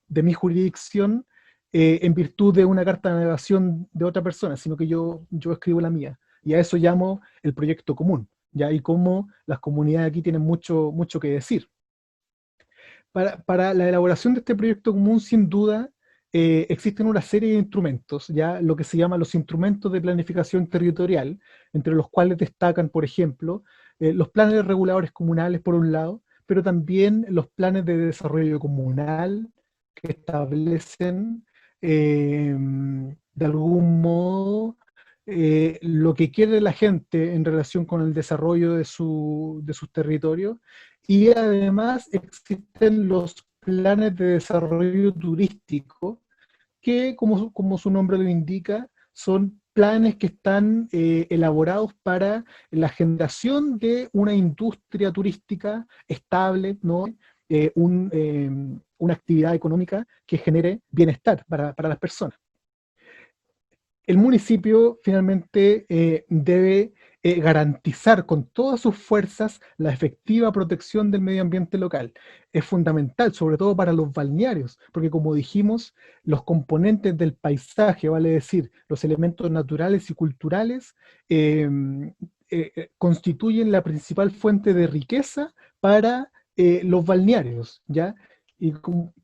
mi jurisdicción en virtud de una carta de navegación de otra persona, sino que yo escribo la mía. Y a eso llamo el proyecto común, ¿ya? Y cómo las comunidades aquí tienen mucho que decir. Para la elaboración de este proyecto común, sin duda, existen una serie de instrumentos, ya lo que se llama los instrumentos de planificación territorial, entre los cuales destacan, por ejemplo, los planes reguladores comunales, por un lado, pero también los planes de desarrollo comunal que establecen de algún modo lo que quiere la gente en relación con el desarrollo de sus territorios, y además existen los planes de desarrollo turístico que, como su nombre lo indica, son planes que están elaborados para la generación de una industria turística estable, ¿no? Una actividad económica que genere bienestar para las personas. El municipio finalmente debe garantizar con todas sus fuerzas la efectiva protección del medio ambiente local. Es fundamental, sobre todo para los balnearios, porque como dijimos, los componentes del paisaje, vale decir, los elementos naturales y culturales, eh, constituyen la principal fuente de riqueza para los balnearios, ¿ya?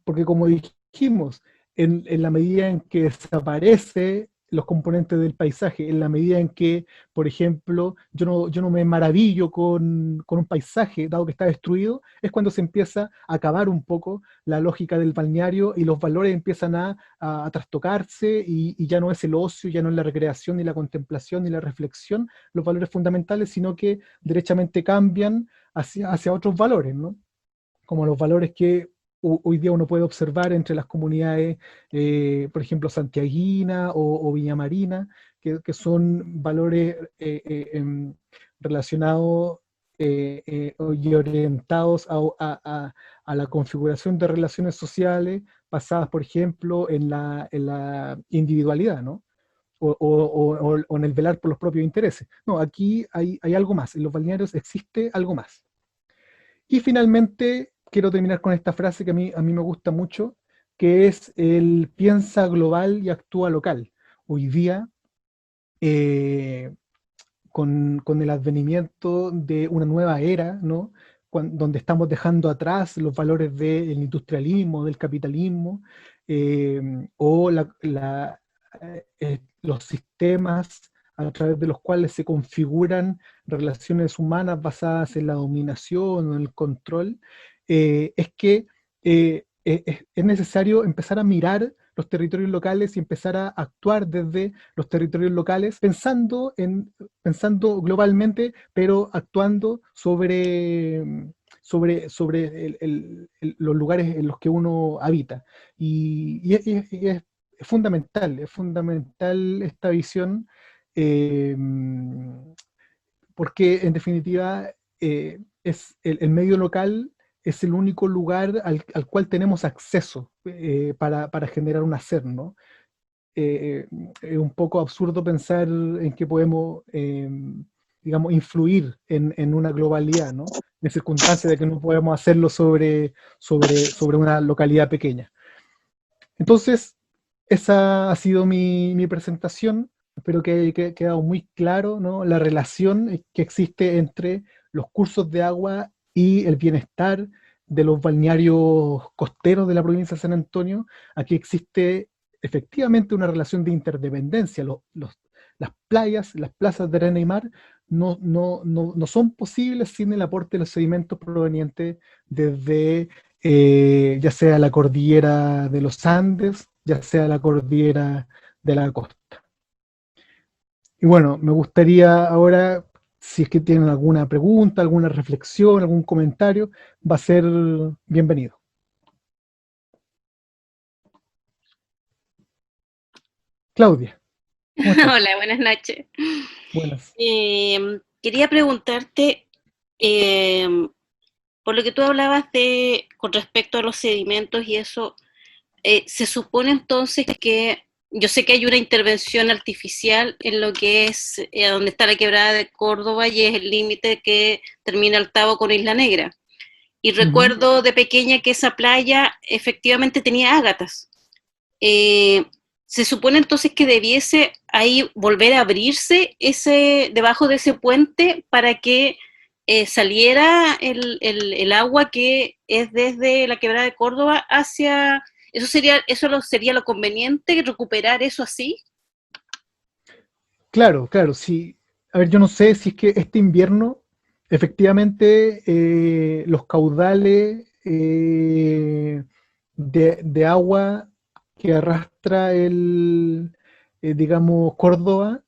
Porque como dijimos, en la medida en que desaparece los componentes del paisaje, en la medida en que, por ejemplo, yo no me maravillo con un paisaje, dado que está destruido, es cuando se empieza a acabar un poco la lógica del balneario y los valores empiezan a trastocarse y ya no es el ocio, ya no es la recreación, ni la contemplación, ni la reflexión, los valores fundamentales, sino que derechamente cambian hacia otros valores, ¿no? Como los valores que hoy día uno puede observar entre las comunidades, por ejemplo, santiaguina o viñamarina, que son valores relacionados y orientados a la configuración de relaciones sociales basadas, por ejemplo, en la individualidad, ¿no? O en el velar por los propios intereses. No, aquí hay algo más. En los balnearios existe algo más. Y finalmente, quiero terminar con esta frase que a mí me gusta mucho, que es el piensa global y actúa local. Hoy día, eh, con el advenimiento de una nueva era, ¿no? Donde estamos dejando atrás los valores del industrialismo, del capitalismo, eh, o los sistemas a través de los cuales se configuran relaciones humanas basadas en la dominación o en el control, es que es necesario empezar a mirar los territorios locales y empezar a actuar desde los territorios locales, pensando globalmente, pero actuando sobre los lugares en los que uno habita. Es fundamental esta visión, eh, porque en definitiva el medio local es el único lugar al cual tenemos acceso para generar un hacer, ¿no? Es un poco absurdo pensar en que podemos, digamos, influir en una globalidad, ¿no? En circunstancias de que no podemos hacerlo sobre una localidad pequeña. Entonces, esa ha sido mi presentación. Espero que haya quedado muy claro, ¿no? La relación que existe entre los cursos de agua y el bienestar de los balnearios costeros de la provincia de San Antonio. Aquí existe efectivamente una relación de interdependencia. Las playas, las plazas de arena y mar no son posibles sin el aporte de los sedimentos provenientes desde ya sea la cordillera de los Andes, ya sea la cordillera de la costa. Y bueno, me gustaría ahora, si es que tienen alguna pregunta, alguna reflexión, algún comentario, va a ser bienvenido. Claudia, ¿cómo estás? Hola, buenas noches. Buenas. Quería preguntarte, eh, por lo que tú hablabas de con respecto a los sedimentos y eso, se supone entonces que yo sé que hay una intervención artificial en lo que es donde está la quebrada de Córdoba y es el límite que termina Altavo con Isla Negra. Y Ujú. recuerdo de pequeña que esa playa efectivamente tenía ágatas. Eh, se supone entonces que debiese ahí volver a abrirse debajo de ese puente para que saliera el agua que es desde la quebrada de Córdoba hacia... sería lo conveniente, recuperar eso así. Claro, claro, sí. A ver, yo no sé si es que este invierno efectivamente, los caudales de agua que arrastra digamos, Córdoba,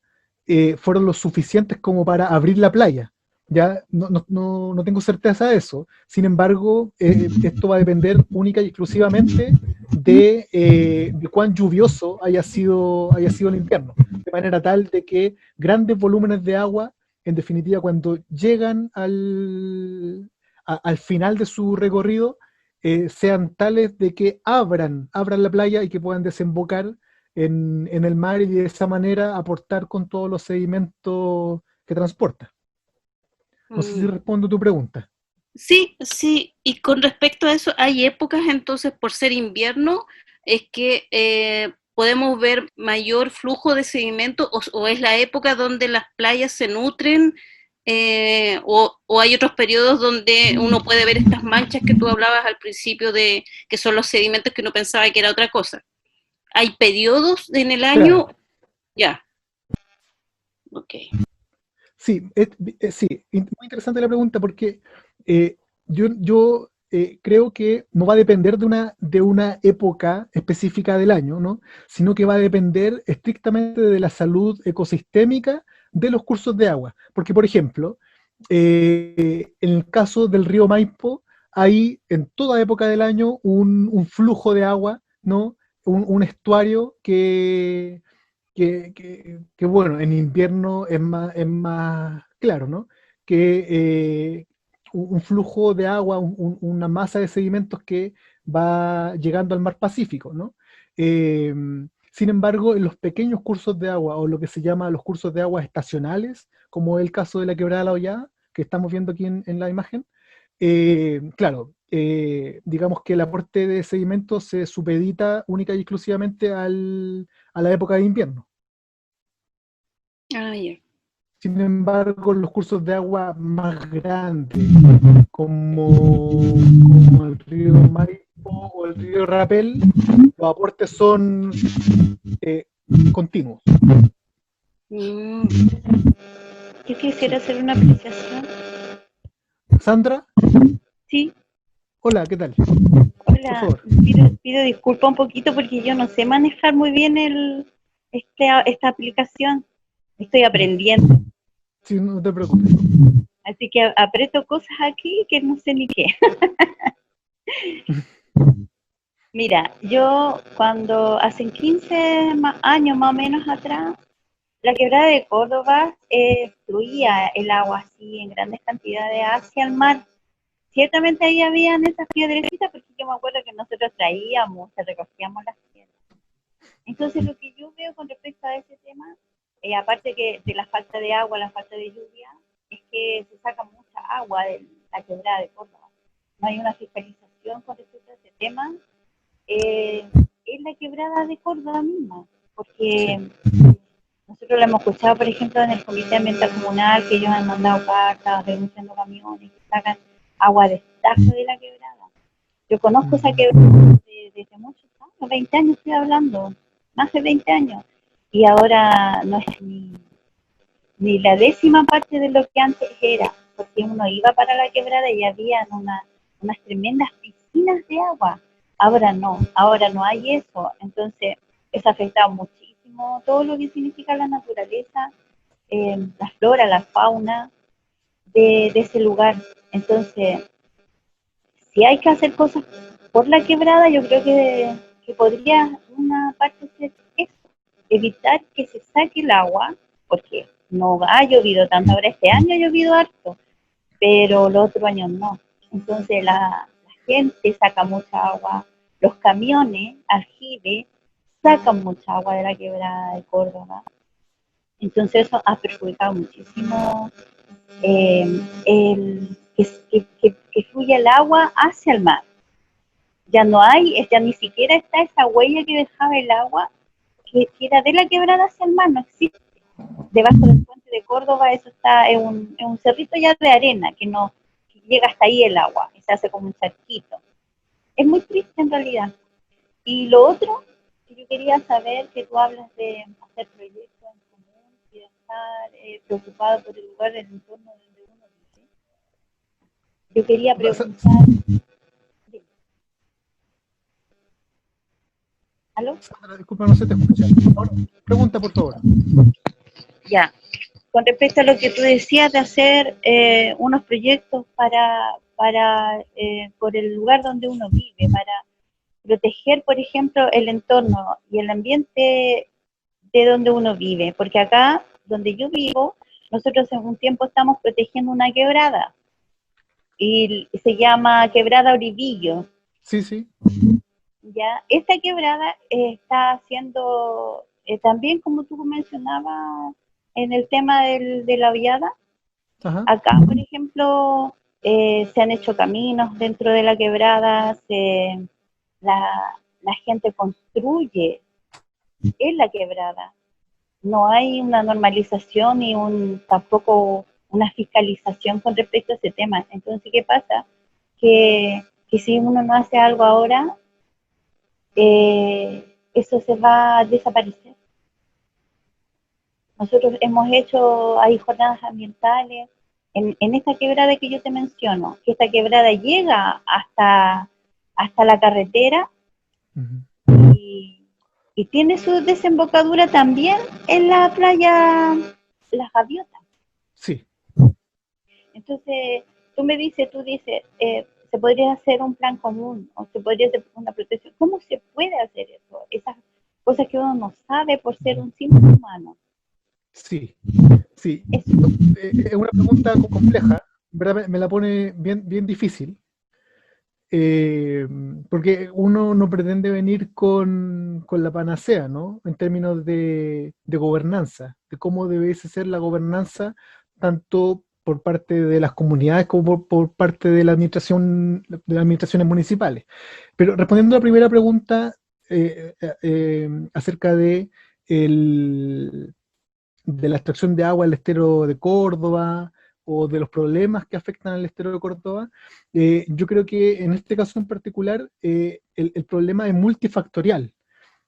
fueron lo suficientes como para abrir la playa. Ya no tengo certeza de eso. Sin embargo, esto va a depender única y exclusivamente de cuán lluvioso haya sido el invierno. De manera tal de que grandes volúmenes de agua, en definitiva, cuando llegan al final de su recorrido, sean tales de que abran la playa y que puedan desembocar en el mar y de esa manera aportar con todos los sedimentos que transporta. No sé si Mm. respondo tu pregunta. Sí, sí, y con respecto a eso, hay épocas entonces, por ser invierno, es que podemos ver mayor flujo de sedimento o es la época donde las playas se nutren o hay otros periodos donde uno puede ver estas manchas que tú hablabas al principio de que son los sedimentos que uno pensaba que era otra cosa. ¿Hay periodos en el año? Claro, Ya, ok. sí, sí, muy interesante la pregunta porque eh, yo creo que no va a depender de una época específica del año, ¿no? Sino que va a depender estrictamente de la salud ecosistémica de los cursos de agua. Porque, por ejemplo, en el caso del río Maipo, hay en toda época del año un flujo de agua, ¿no? Un estuario que, bueno, en invierno es más claro, ¿no? Que un flujo de agua, una masa de sedimentos que va llegando al mar Pacífico, ¿no? Eh, Sin embargo, en los pequeños cursos de agua, o lo que se llama los cursos de agua estacionales, como el caso de la Quebrada de la Hollada, que estamos viendo aquí en la imagen, claro, digamos que el aporte de sedimentos se supedita única y exclusivamente a la época de invierno. Ah, ya. Sin embargo, los cursos de agua más grandes, como el río Maipo o el río Rapel, los aportes son eh, continuos. Mm. Yo quisiera Sí. hacer una apreciación. Sandra, Sí, hola, ¿qué tal? Por hola. favor. Pido disculpas un poquito porque yo no sé manejar muy bien esta aplicación. Estoy aprendiendo. Sí, no te preocupes. Así que aprieto cosas aquí que no sé ni qué. Mira, yo cuando hace 15 años más o menos atrás, la quebrada de Córdoba fluía el agua así en grandes cantidades hacia el mar. Ciertamente ahí habían esas piedrecitas porque yo me acuerdo que nosotros traíamos, recogíamos las piedras. Entonces lo que yo veo con respecto a ese tema, aparte que de la falta de agua, la falta de lluvia, es que se saca mucha agua de la quebrada de Córdoba. No hay una fiscalización con respecto a ese tema. Es la quebrada de Córdoba misma, Sí, porque nosotros lo hemos escuchado, por ejemplo, en el Comité Ambiental Comunal, que ellos han mandado cartas denunciando camiones que sacan agua de estajo de la quebrada. Yo conozco esa quebrada desde muchos años, 20 años estoy hablando, más de 20 años, y ahora no es ni la décima parte de lo que antes era, porque uno iba para la quebrada y había unas tremendas piscinas de agua. Ahora no hay eso, entonces eso ha afectado muchísimo todo lo que significa la naturaleza, la flora, la fauna de ese lugar. Entonces, si hay que hacer cosas por la quebrada, yo creo que podría una parte ser eso, evitar que se saque el agua, porque no ha llovido tanto, ahora este año ha llovido harto, pero los otros años no. Entonces la gente saca mucha agua, los camiones, aljibes, sacan mucha agua de la quebrada de Córdoba. Entonces eso ha perjudicado muchísimo que fluya el agua hacia el mar. Ya no hay, ya ni siquiera está esa huella que dejaba el agua que era de la quebrada hacia el mar, no existe. Debajo del puente de Córdoba eso está en un cerrito ya de arena que no que llega hasta ahí el agua y se hace como un charquito. Es muy triste en realidad. Y lo otro que yo quería saber, que tú hablas de hacer proyectos en común y de estar preocupado por el lugar del entorno donde uno vive. Yo quería preguntar... ¿Aló? Sandra, disculpa, no se te escucha. Ahora, pregunta, por favor. Ya. Con respecto a lo que tú decías de hacer unos proyectos por el lugar donde uno vive, para proteger, por ejemplo, el entorno y el ambiente de donde uno vive, porque acá, donde yo vivo, nosotros en un tiempo estamos protegiendo una quebrada, y se llama Quebrada Oribillo. Sí, sí. Ya, esta quebrada está haciendo, también como tú mencionabas, en el tema de la viada, Ajá. acá, por ejemplo, se han hecho caminos dentro de la quebrada, la, la gente construye en la quebrada. No hay una normalización ni tampoco una fiscalización con respecto a ese tema. Entonces, ¿qué pasa? Que si uno no hace algo ahora, eso se va a desaparecer. Nosotros hemos hecho, hay jornadas ambientales en esta quebrada que yo te menciono, que esta quebrada llega hasta la carretera y, y tiene su desembocadura también en la playa Las Gaviotas. Sí. Entonces, tú dices, se podría hacer un plan común o se podría hacer una protección. ¿Cómo se puede hacer eso? Esas cosas que uno no sabe por ser un simple humano. Sí, sí. Es una pregunta compleja, ¿verdad? Me la pone bien, bien difícil, porque uno no pretende venir con la panacea, ¿no? En términos de gobernanza, de cómo debiese ser la gobernanza, tanto por parte de las comunidades como por parte de la administración, de las administraciones municipales. Pero respondiendo a la primera pregunta acerca de la extracción de agua del estero de Córdoba o de los problemas que afectan al estero de Córdoba, yo creo que en este caso en particular el problema es multifactorial,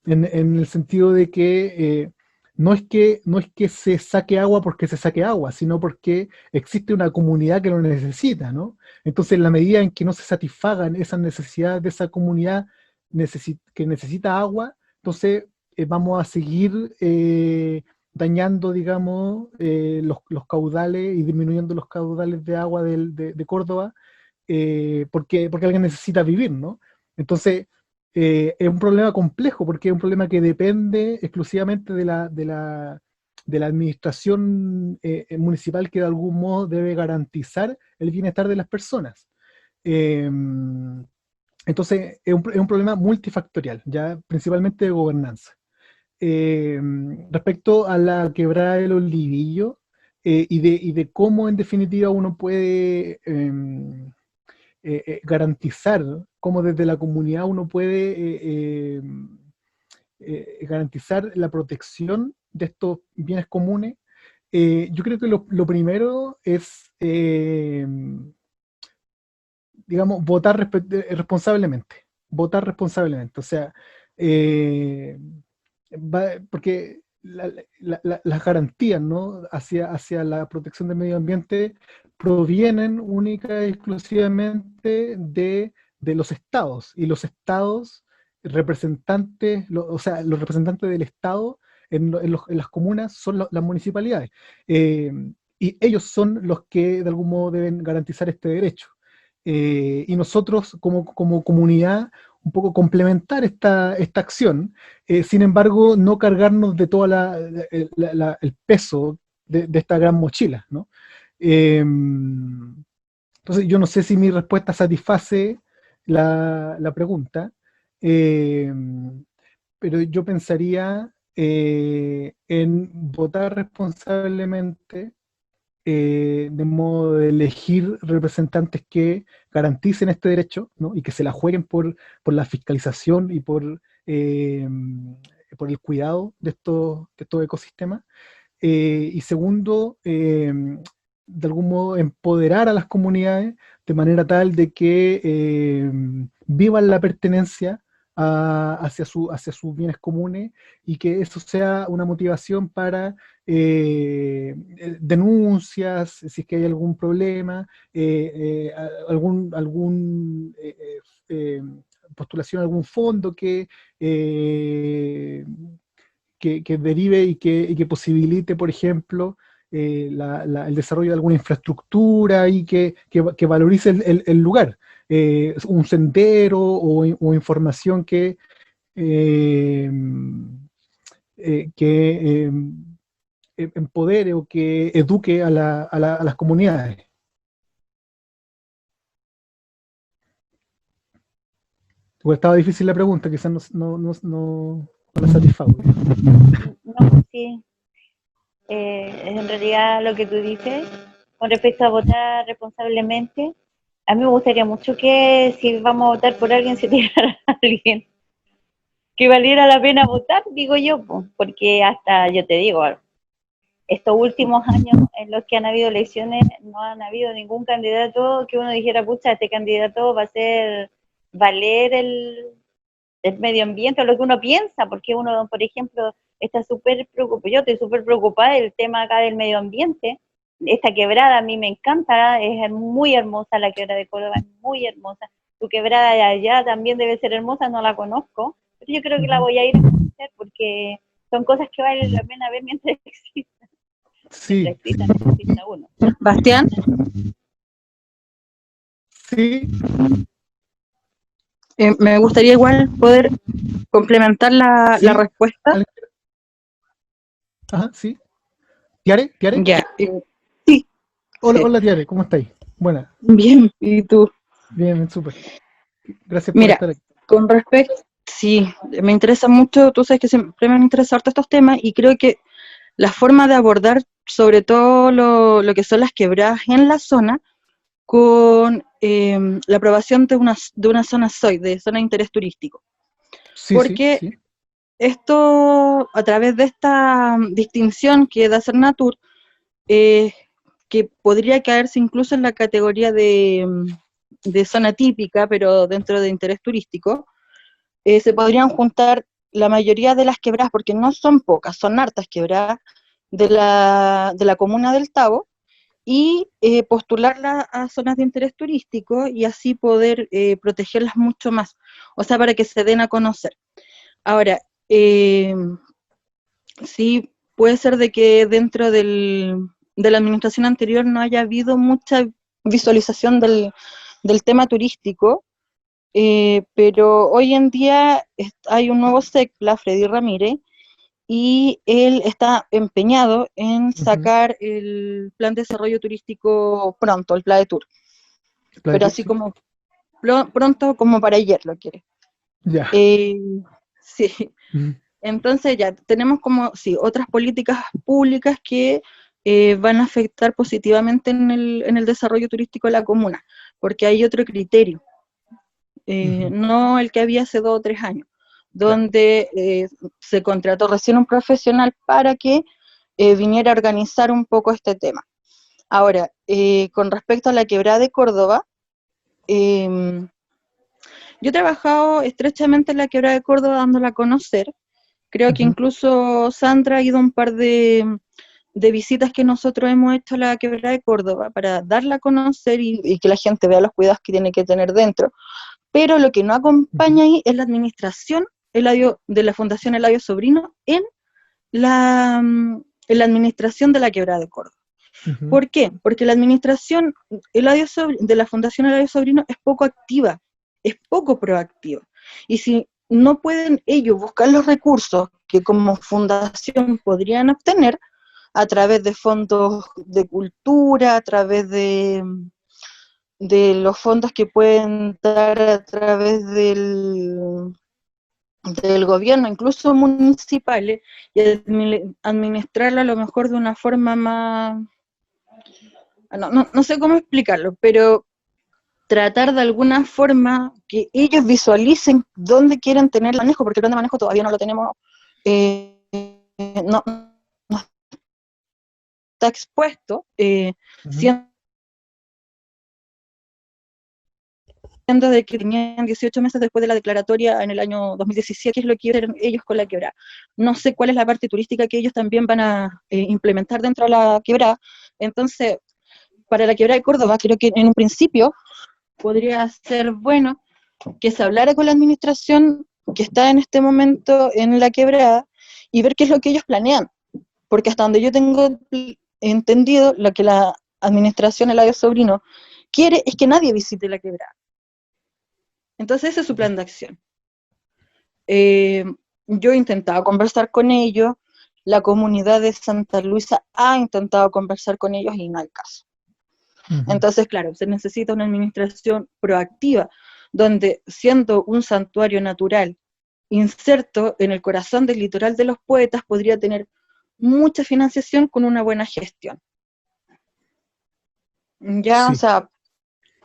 en el sentido de que no es que se saque agua porque se saque agua, sino porque existe una comunidad que lo necesita, ¿no? Entonces, en la medida en que no se satisfagan esas necesidades de esa comunidad que necesita agua, entonces vamos a seguir dañando, digamos, los caudales y disminuyendo los caudales de agua de Córdoba, porque alguien necesita vivir, ¿no? Entonces, es un problema complejo, porque es un problema que depende exclusivamente de la administración municipal, que de algún modo debe garantizar el bienestar de las personas. Eh, entonces, es un problema multifactorial, ya principalmente de gobernanza. Eh, Respecto a la quebrada del Olivillo, y de cómo en definitiva uno puede garantizar, cómo desde la comunidad uno puede garantizar la protección de estos bienes comunes. Yo creo que lo primero es, digamos, responsablemente. Votar responsablemente. O sea, eh, porque las garantías, ¿no?, hacia la protección del medio ambiente provienen única y exclusivamente de los estados, y los estados representantes, o sea, los representantes del estado en las comunas son las municipalidades, eh, y ellos son los que de algún modo deben garantizar este derecho. Y nosotros como comunidad un poco complementar esta acción, sin embargo, no cargarnos de todo el peso de esta gran mochila, ¿no? Entonces, yo no sé si mi respuesta satisface la pregunta, eh, pero yo pensaría en votar responsablemente, de modo de elegir representantes que garanticen este derecho, ¿no?, y que se la jueguen por la fiscalización y por el cuidado de estos ecosistemas. Y segundo, de algún modo empoderar a las comunidades de manera tal de que vivan la pertenencia hacia sus bienes comunes, y que eso sea una motivación para denuncias, si es que hay algún problema, postulación a algún fondo que derive y que posibilite, por ejemplo, el desarrollo de alguna infraestructura y que valorice el lugar. Un sendero o información eh, que empodere o que eduque a las comunidades. Porque estaba difícil la pregunta, quizás no la satisfago. No, sí. En realidad lo que tú dices, con respecto a votar responsablemente, a mí me gustaría mucho que si vamos a votar por alguien se tirara a alguien que valiera la pena votar, digo yo, pues, porque hasta, yo te digo, estos últimos años en los que han habido elecciones, no han habido ningún candidato que uno dijera, pucha, este candidato va a hacer valer el medio ambiente, o lo que uno piensa, porque uno, por ejemplo, está súper preocupado, yo estoy súper preocupada del tema acá del medio ambiente. Esta quebrada a mí me encanta, es muy hermosa la quebrada de Córdoba, es muy hermosa. Tu quebrada de allá también debe ser hermosa, no la conozco, pero yo creo que la voy a ir a conocer porque son cosas que vale la pena ver mientras exista. Mientras Sí, exista, necesita uno. Bastián, sí. me gustaría igual poder complementar la Sí. respuesta. Ajá, sí. ¿Tiare? ¿Tiare? Ya, sí, Hola, sí, hola, Tiare, ¿cómo estáis? Buena. bien, ¿y tú? Bien, súper. Gracias por Mira, estar aquí. con respecto, sí, me interesa mucho, tú sabes que siempre me han interesado harto estos temas y creo que la forma de abordar sobre todo lo que son las quebradas en la zona con la aprobación de una zona SOI, de zona de interés turístico. Sí, sí, Porque sí. esto, a través de esta distinción que da Cernatur, que podría caerse incluso en la categoría de zona típica, pero dentro de interés turístico, se podrían juntar la mayoría de las quebradas, porque no son pocas, son hartas quebradas de la comuna del Tabo, y postularlas a zonas de interés turístico y así poder protegerlas mucho más, o sea, para que se den a conocer. Ahora, sí puede ser de que dentro de la administración anterior no haya habido mucha visualización del tema turístico, pero hoy en día hay un nuevo SECPLA, Freddy Ramírez, y él está empeñado en sacar el plan de desarrollo turístico pronto, el PLADETUR, pero así Sí. como pronto como para ayer lo quiere. Ya. Sí, entonces ya tenemos como, sí, otras políticas públicas que van a afectar positivamente en el desarrollo turístico de la comuna, porque hay otro criterio, no el que había hace 2 o 3 años, donde se contrató recién un profesional para que viniera a organizar un poco este tema. Ahora, con respecto a la quebrada de Córdoba, yo he trabajado estrechamente en la quebrada de Córdoba dándola a conocer. Creo que incluso Sandra ha ido a un par de visitas que nosotros hemos hecho a la quebrada de Córdoba para darla a conocer y que la gente vea los cuidados que tiene que tener dentro. Pero lo que no acompaña ahí es la administración de la Fundación Eladio Sobrino en la administración de la quebrada de Córdoba. ¿Por qué? Porque la administración de la Fundación Eladio Sobrino es poco activa, es poco proactiva. Y si no pueden ellos buscar los recursos que como fundación podrían obtener a través de fondos de cultura, a través de los fondos que pueden dar a través del gobierno, incluso municipales, y administrarlo a lo mejor de una forma más, no sé cómo explicarlo, pero tratar de alguna forma que ellos visualicen dónde quieren tener el manejo, porque el plan de manejo todavía no lo tenemos, no está expuesto, siendo de que tenían 18 meses después de la declaratoria en el año 2017, que es lo que quieren ellos con la quebrada. No sé cuál es la parte turística que ellos también van a implementar dentro de la quebrada. Entonces, para la quebrada de Córdoba, creo que en un principio podría ser bueno que se hablara con la administración que está en este momento en la quebrada y ver qué es lo que ellos planean. Porque hasta donde yo tengo entendido, lo que la administración Eladio Sobrino quiere es que nadie visite la quebrada. Entonces ese es su plan de acción. Yo he intentado conversar con ellos, la comunidad de Santa Luisa ha intentado conversar con ellos y no hay caso. Entonces, claro, se necesita una administración proactiva, donde siendo un santuario natural inserto en el corazón del litoral de los poetas, podría tener mucha financiación con una buena gestión. Ya, Sí. o sea,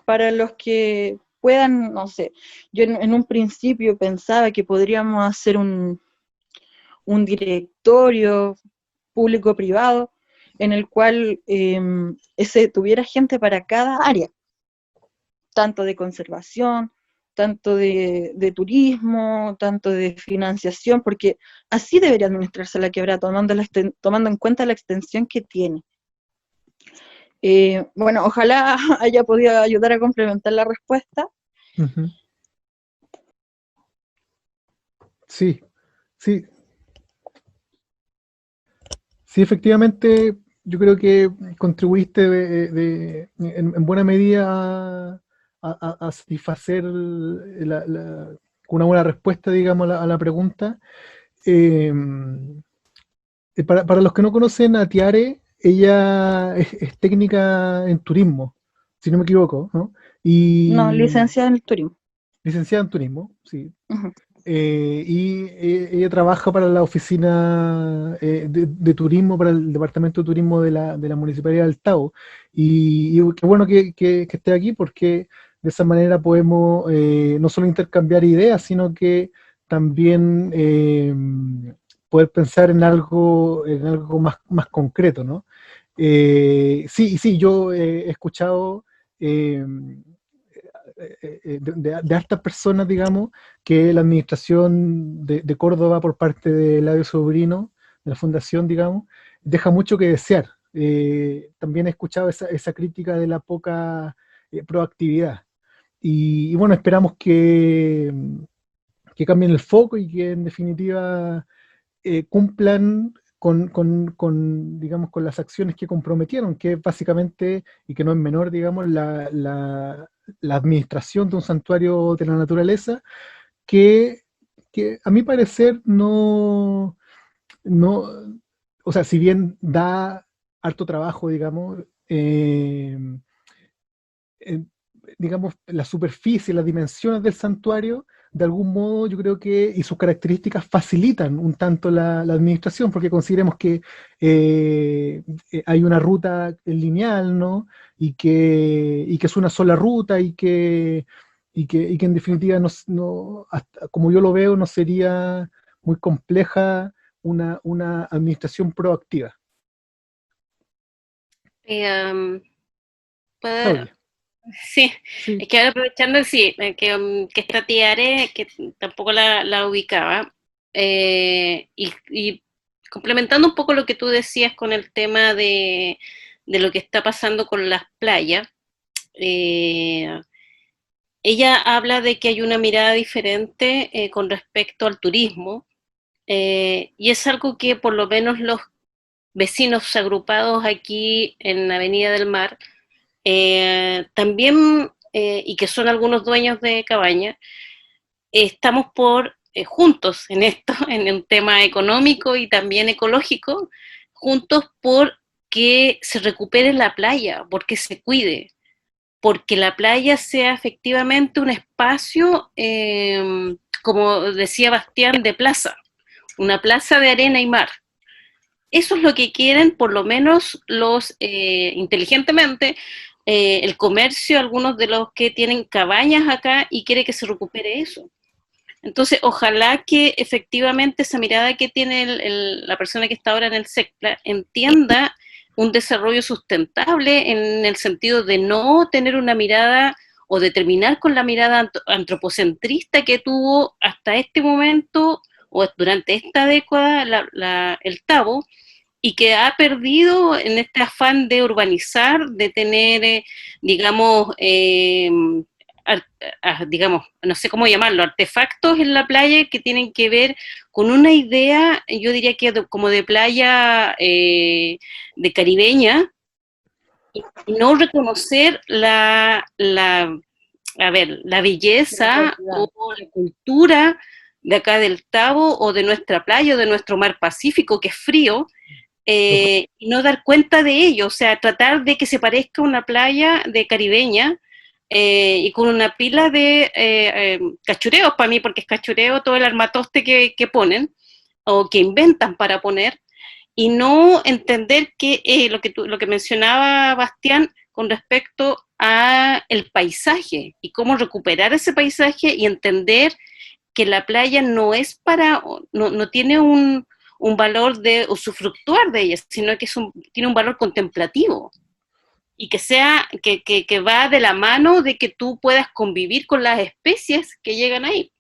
para los que puedan, no sé, yo en un principio pensaba que podríamos hacer un directorio público-privado en el cual tuviera gente para cada área, tanto de conservación, tanto de turismo, tanto de financiación, porque así debería administrarse la quebrada, tomando en cuenta la extensión que tiene. Bueno, ojalá haya podido ayudar a complementar la respuesta. Sí, sí. Sí, efectivamente, yo creo que contribuiste en buena medida a satisfacer con una buena respuesta, digamos, a la pregunta. Eh, para los que no conocen a Tiare, ella es técnica en turismo, si no me equivoco, ¿no? No, Y licenciada en el turismo. licenciada en turismo, sí. Uh-huh. Ella trabaja para la oficina de turismo, para el departamento de turismo de la Municipalidad del Tao. Y qué bueno que esté aquí, porque de esa manera podemos no solo intercambiar ideas, sino que también poder pensar en algo más concreto, ¿no? Sí, yo he escuchado de hartas personas, digamos, que la administración de Córdoba por parte de Eladio Sobrino, de la fundación, digamos, deja mucho que desear. También he escuchado esa crítica de la poca proactividad. Y bueno, esperamos que cambien el foco y que en definitiva cumplan digamos, con las acciones que comprometieron, que es básicamente, y que no es menor, digamos, la administración de un santuario de la naturaleza, que a mi parecer no, o sea, si bien da harto trabajo, digamos, eh, digamos, la superficie, las dimensiones del santuario, de algún modo yo creo que, y sus características facilitan un tanto la administración, porque consideremos que hay una ruta lineal, ¿no? Y que es una sola ruta y que en definitiva, como yo lo veo, no sería muy compleja una administración proactiva. Puedo- Claudia. Sí, Sí. es que ahora aprovechando, sí, que esta Tiare, que tampoco la ubicaba, y complementando un poco lo que tú decías con el tema de lo que está pasando con las playas, ella habla de que hay una mirada diferente con respecto al turismo, y es algo que por lo menos los vecinos agrupados aquí en la Avenida del Mar, también, y que son algunos dueños de cabañas, estamos juntos en esto, en un tema económico y también ecológico, juntos por que se recupere la playa, porque se cuide, porque la playa sea efectivamente un espacio, como decía Bastián, de plaza, una plaza de arena y mar. Eso es lo que quieren, por lo menos los inteligentemente, el comercio, algunos de los que tienen cabañas acá y quiere que se recupere eso. Entonces, ojalá que efectivamente esa mirada que tiene la persona que está ahora en el SECPLA entienda un desarrollo sustentable en el sentido de no tener una mirada o de terminar con la mirada antropocentrista que tuvo hasta este momento o durante esta década el Tabo, y que ha perdido en este afán de urbanizar, de tener, digamos, no sé cómo llamarlo, artefactos en la playa que tienen que ver con una idea, yo diría que como de playa de caribeña, y no reconocer la belleza o la cultura de acá del Tabo o de nuestra playa o de nuestro mar Pacífico, que es frío, y no dar cuenta de ello, o sea, tratar de que se parezca a una playa de caribeña, y con una pila de cachureos para mí, porque es cachureo todo el armatoste que ponen o que inventan para poner, y no entender que lo que mencionaba Bastián con respecto a el paisaje y cómo recuperar ese paisaje y entender que la playa no es no tiene un valor de usufructuar de ella, sino que tiene un valor contemplativo y que va de la mano de que tú puedas convivir con las especies que llegan ahí.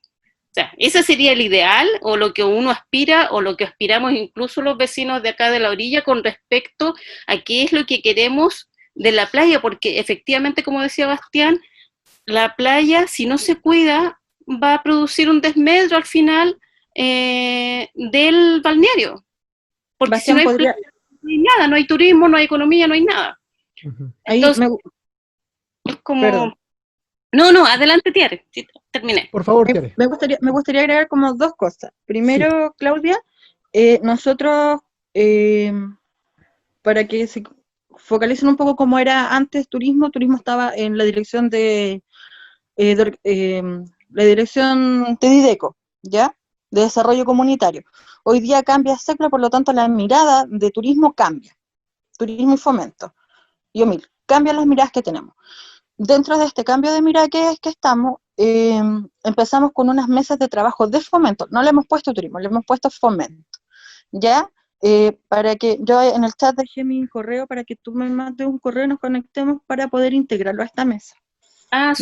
O sea, ese sería el ideal, o lo que uno aspira, o lo que aspiramos incluso los vecinos de acá de la orilla con respecto a qué es lo que queremos de la playa, porque efectivamente, como decía Bastián, la playa, si no se cuida, va a producir un desmedro al final del balneario. Porque si Bastián no hay, podría, no hay nada, no hay turismo, no hay economía, no hay nada. ahí Entonces, es como... No, adelante, Tiare, sí, terminé. Por favor, Tiare. me gustaría agregar como dos cosas. Primero, sí. Claudia, nosotros, para que se focalicen un poco cómo era antes turismo estaba en la dirección la dirección de Dideco, ¿ya? De desarrollo comunitario. Hoy día cambia SECLA, por lo tanto la mirada de turismo cambia. Turismo y fomento. Y OMIL, cambian las miradas que tenemos. Dentro de este cambio de mirada que estamos, empezamos con unas mesas de trabajo de fomento. No le hemos puesto turismo, le hemos puesto fomento. ¿Ya? Para que yo en el chat dejé mi correo para que tú me mandes un correo y nos conectemos para poder integrarlo a esta mesa.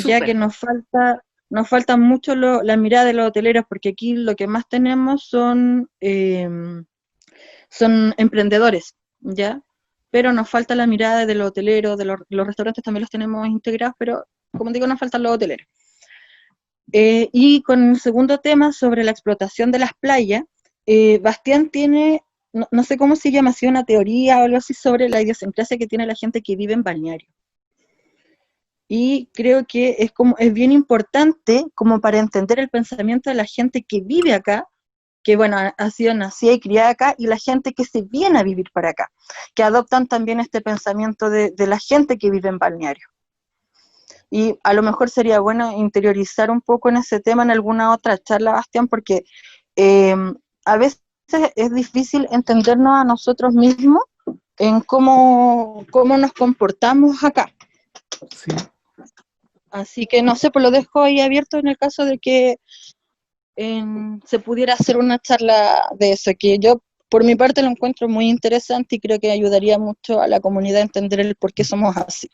Ya que nos falta mucho la mirada de los hoteleros, porque aquí lo que más tenemos son emprendedores, ¿ya? Pero nos falta la mirada de los hoteleros, de los restaurantes también los tenemos integrados, pero como digo, nos faltan los hoteleros. Y con el segundo tema sobre la explotación de las playas, Bastián tiene, no sé cómo se llama, si una teoría o algo así sobre la idiosincrasia que tiene la gente que vive en balneario. Y creo que es bien importante como para entender el pensamiento de la gente que vive acá, que bueno, ha sido nacida y criada acá, y la gente que se viene a vivir para acá, que adoptan también este pensamiento de la gente que vive en balneario. Y a lo mejor sería bueno interiorizar un poco en ese tema en alguna otra charla, Bastián, porque a veces es difícil entendernos a nosotros mismos en cómo nos comportamos acá. Sí. Así que no sé, pues lo dejo ahí abierto en el caso de que se pudiera hacer una charla de eso, que yo por mi parte lo encuentro muy interesante y creo que ayudaría mucho a la comunidad a entender el por qué somos así.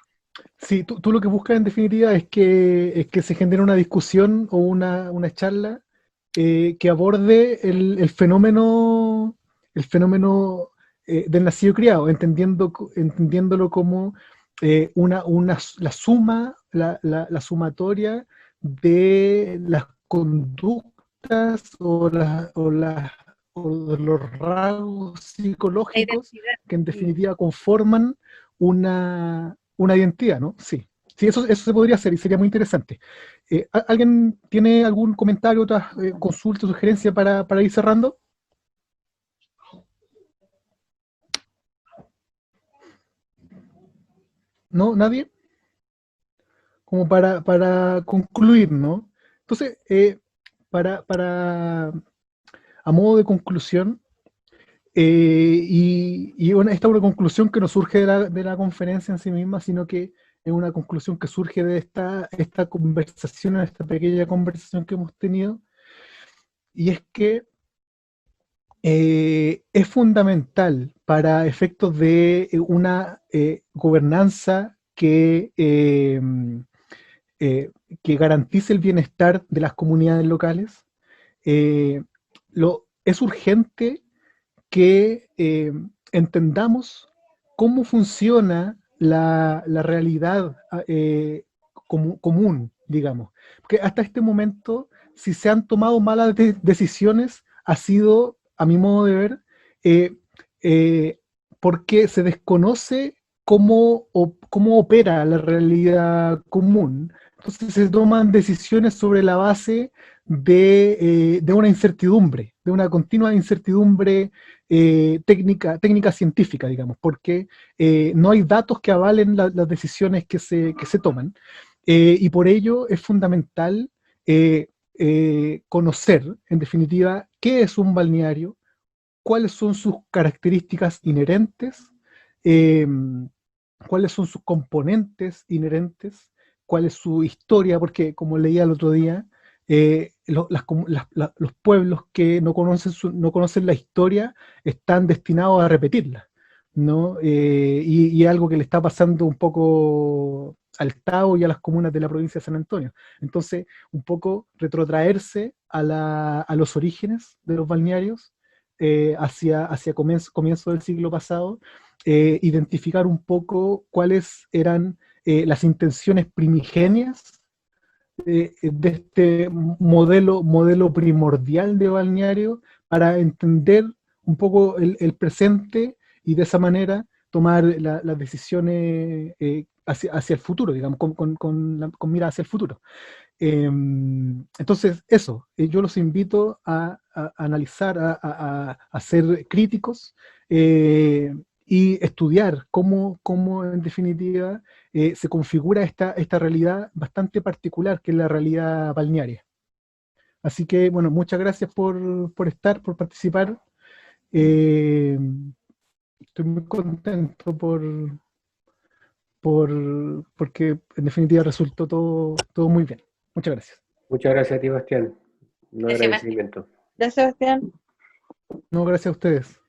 Sí, tú lo que buscas en definitiva es que se genere una discusión o una charla que aborde el fenómeno del nacido y criado, entendiéndolo como la sumatoria de las conductas o de los rasgos psicológicos que en definitiva conforman una identidad, ¿no? Sí. Sí, eso se podría hacer y sería muy interesante. ¿Alguien tiene algún comentario, otra consulta, sugerencia para ir cerrando? ¿No? ¿Nadie? Como para concluir, ¿no? Entonces, a modo de conclusión, esta es una conclusión que no surge de la conferencia en sí misma, sino que es una conclusión que surge de esta conversación, esta pequeña conversación que hemos tenido, y es que es fundamental para efectos de una gobernanza que que garantice el bienestar de las comunidades locales. Es urgente que entendamos cómo funciona la realidad común, digamos. Porque hasta este momento, si se han tomado malas decisiones, ha sido, a mi modo de ver, porque se desconoce cómo opera la realidad común. Entonces se toman decisiones sobre la base de una incertidumbre, de una continua incertidumbre técnica científica, digamos, porque no hay datos que avalen las decisiones que se toman, y por ello es fundamental conocer, en definitiva, qué es un balneario, cuáles son sus características inherentes, eh, cuáles son sus componentes inherentes, cuál es su historia, porque como leía el otro día, los pueblos que no conocen la historia están destinados a repetirla, ¿no? Y algo que le está pasando un poco al Estado y a las comunas de la provincia de San Antonio. Entonces, un poco retrotraerse a los orígenes de los balnearios, hacia comienzo del siglo pasado, identificar un poco cuáles eran las intenciones primigenias de este modelo primordial de balneario, para entender un poco el presente y de esa manera tomar las decisiones hacia el futuro, digamos, con mira hacia el futuro. Entonces, eso, yo los invito a analizar, a ser críticos, y estudiar cómo en definitiva se configura esta realidad bastante particular, que es la realidad balnearia. Así que, bueno, muchas gracias por participar. Estoy muy contento porque en definitiva resultó todo muy bien. Muchas gracias. Muchas gracias a ti, Bastián. Un Gracias, agradecimiento. Gracias, Sebastián. No, gracias a ustedes.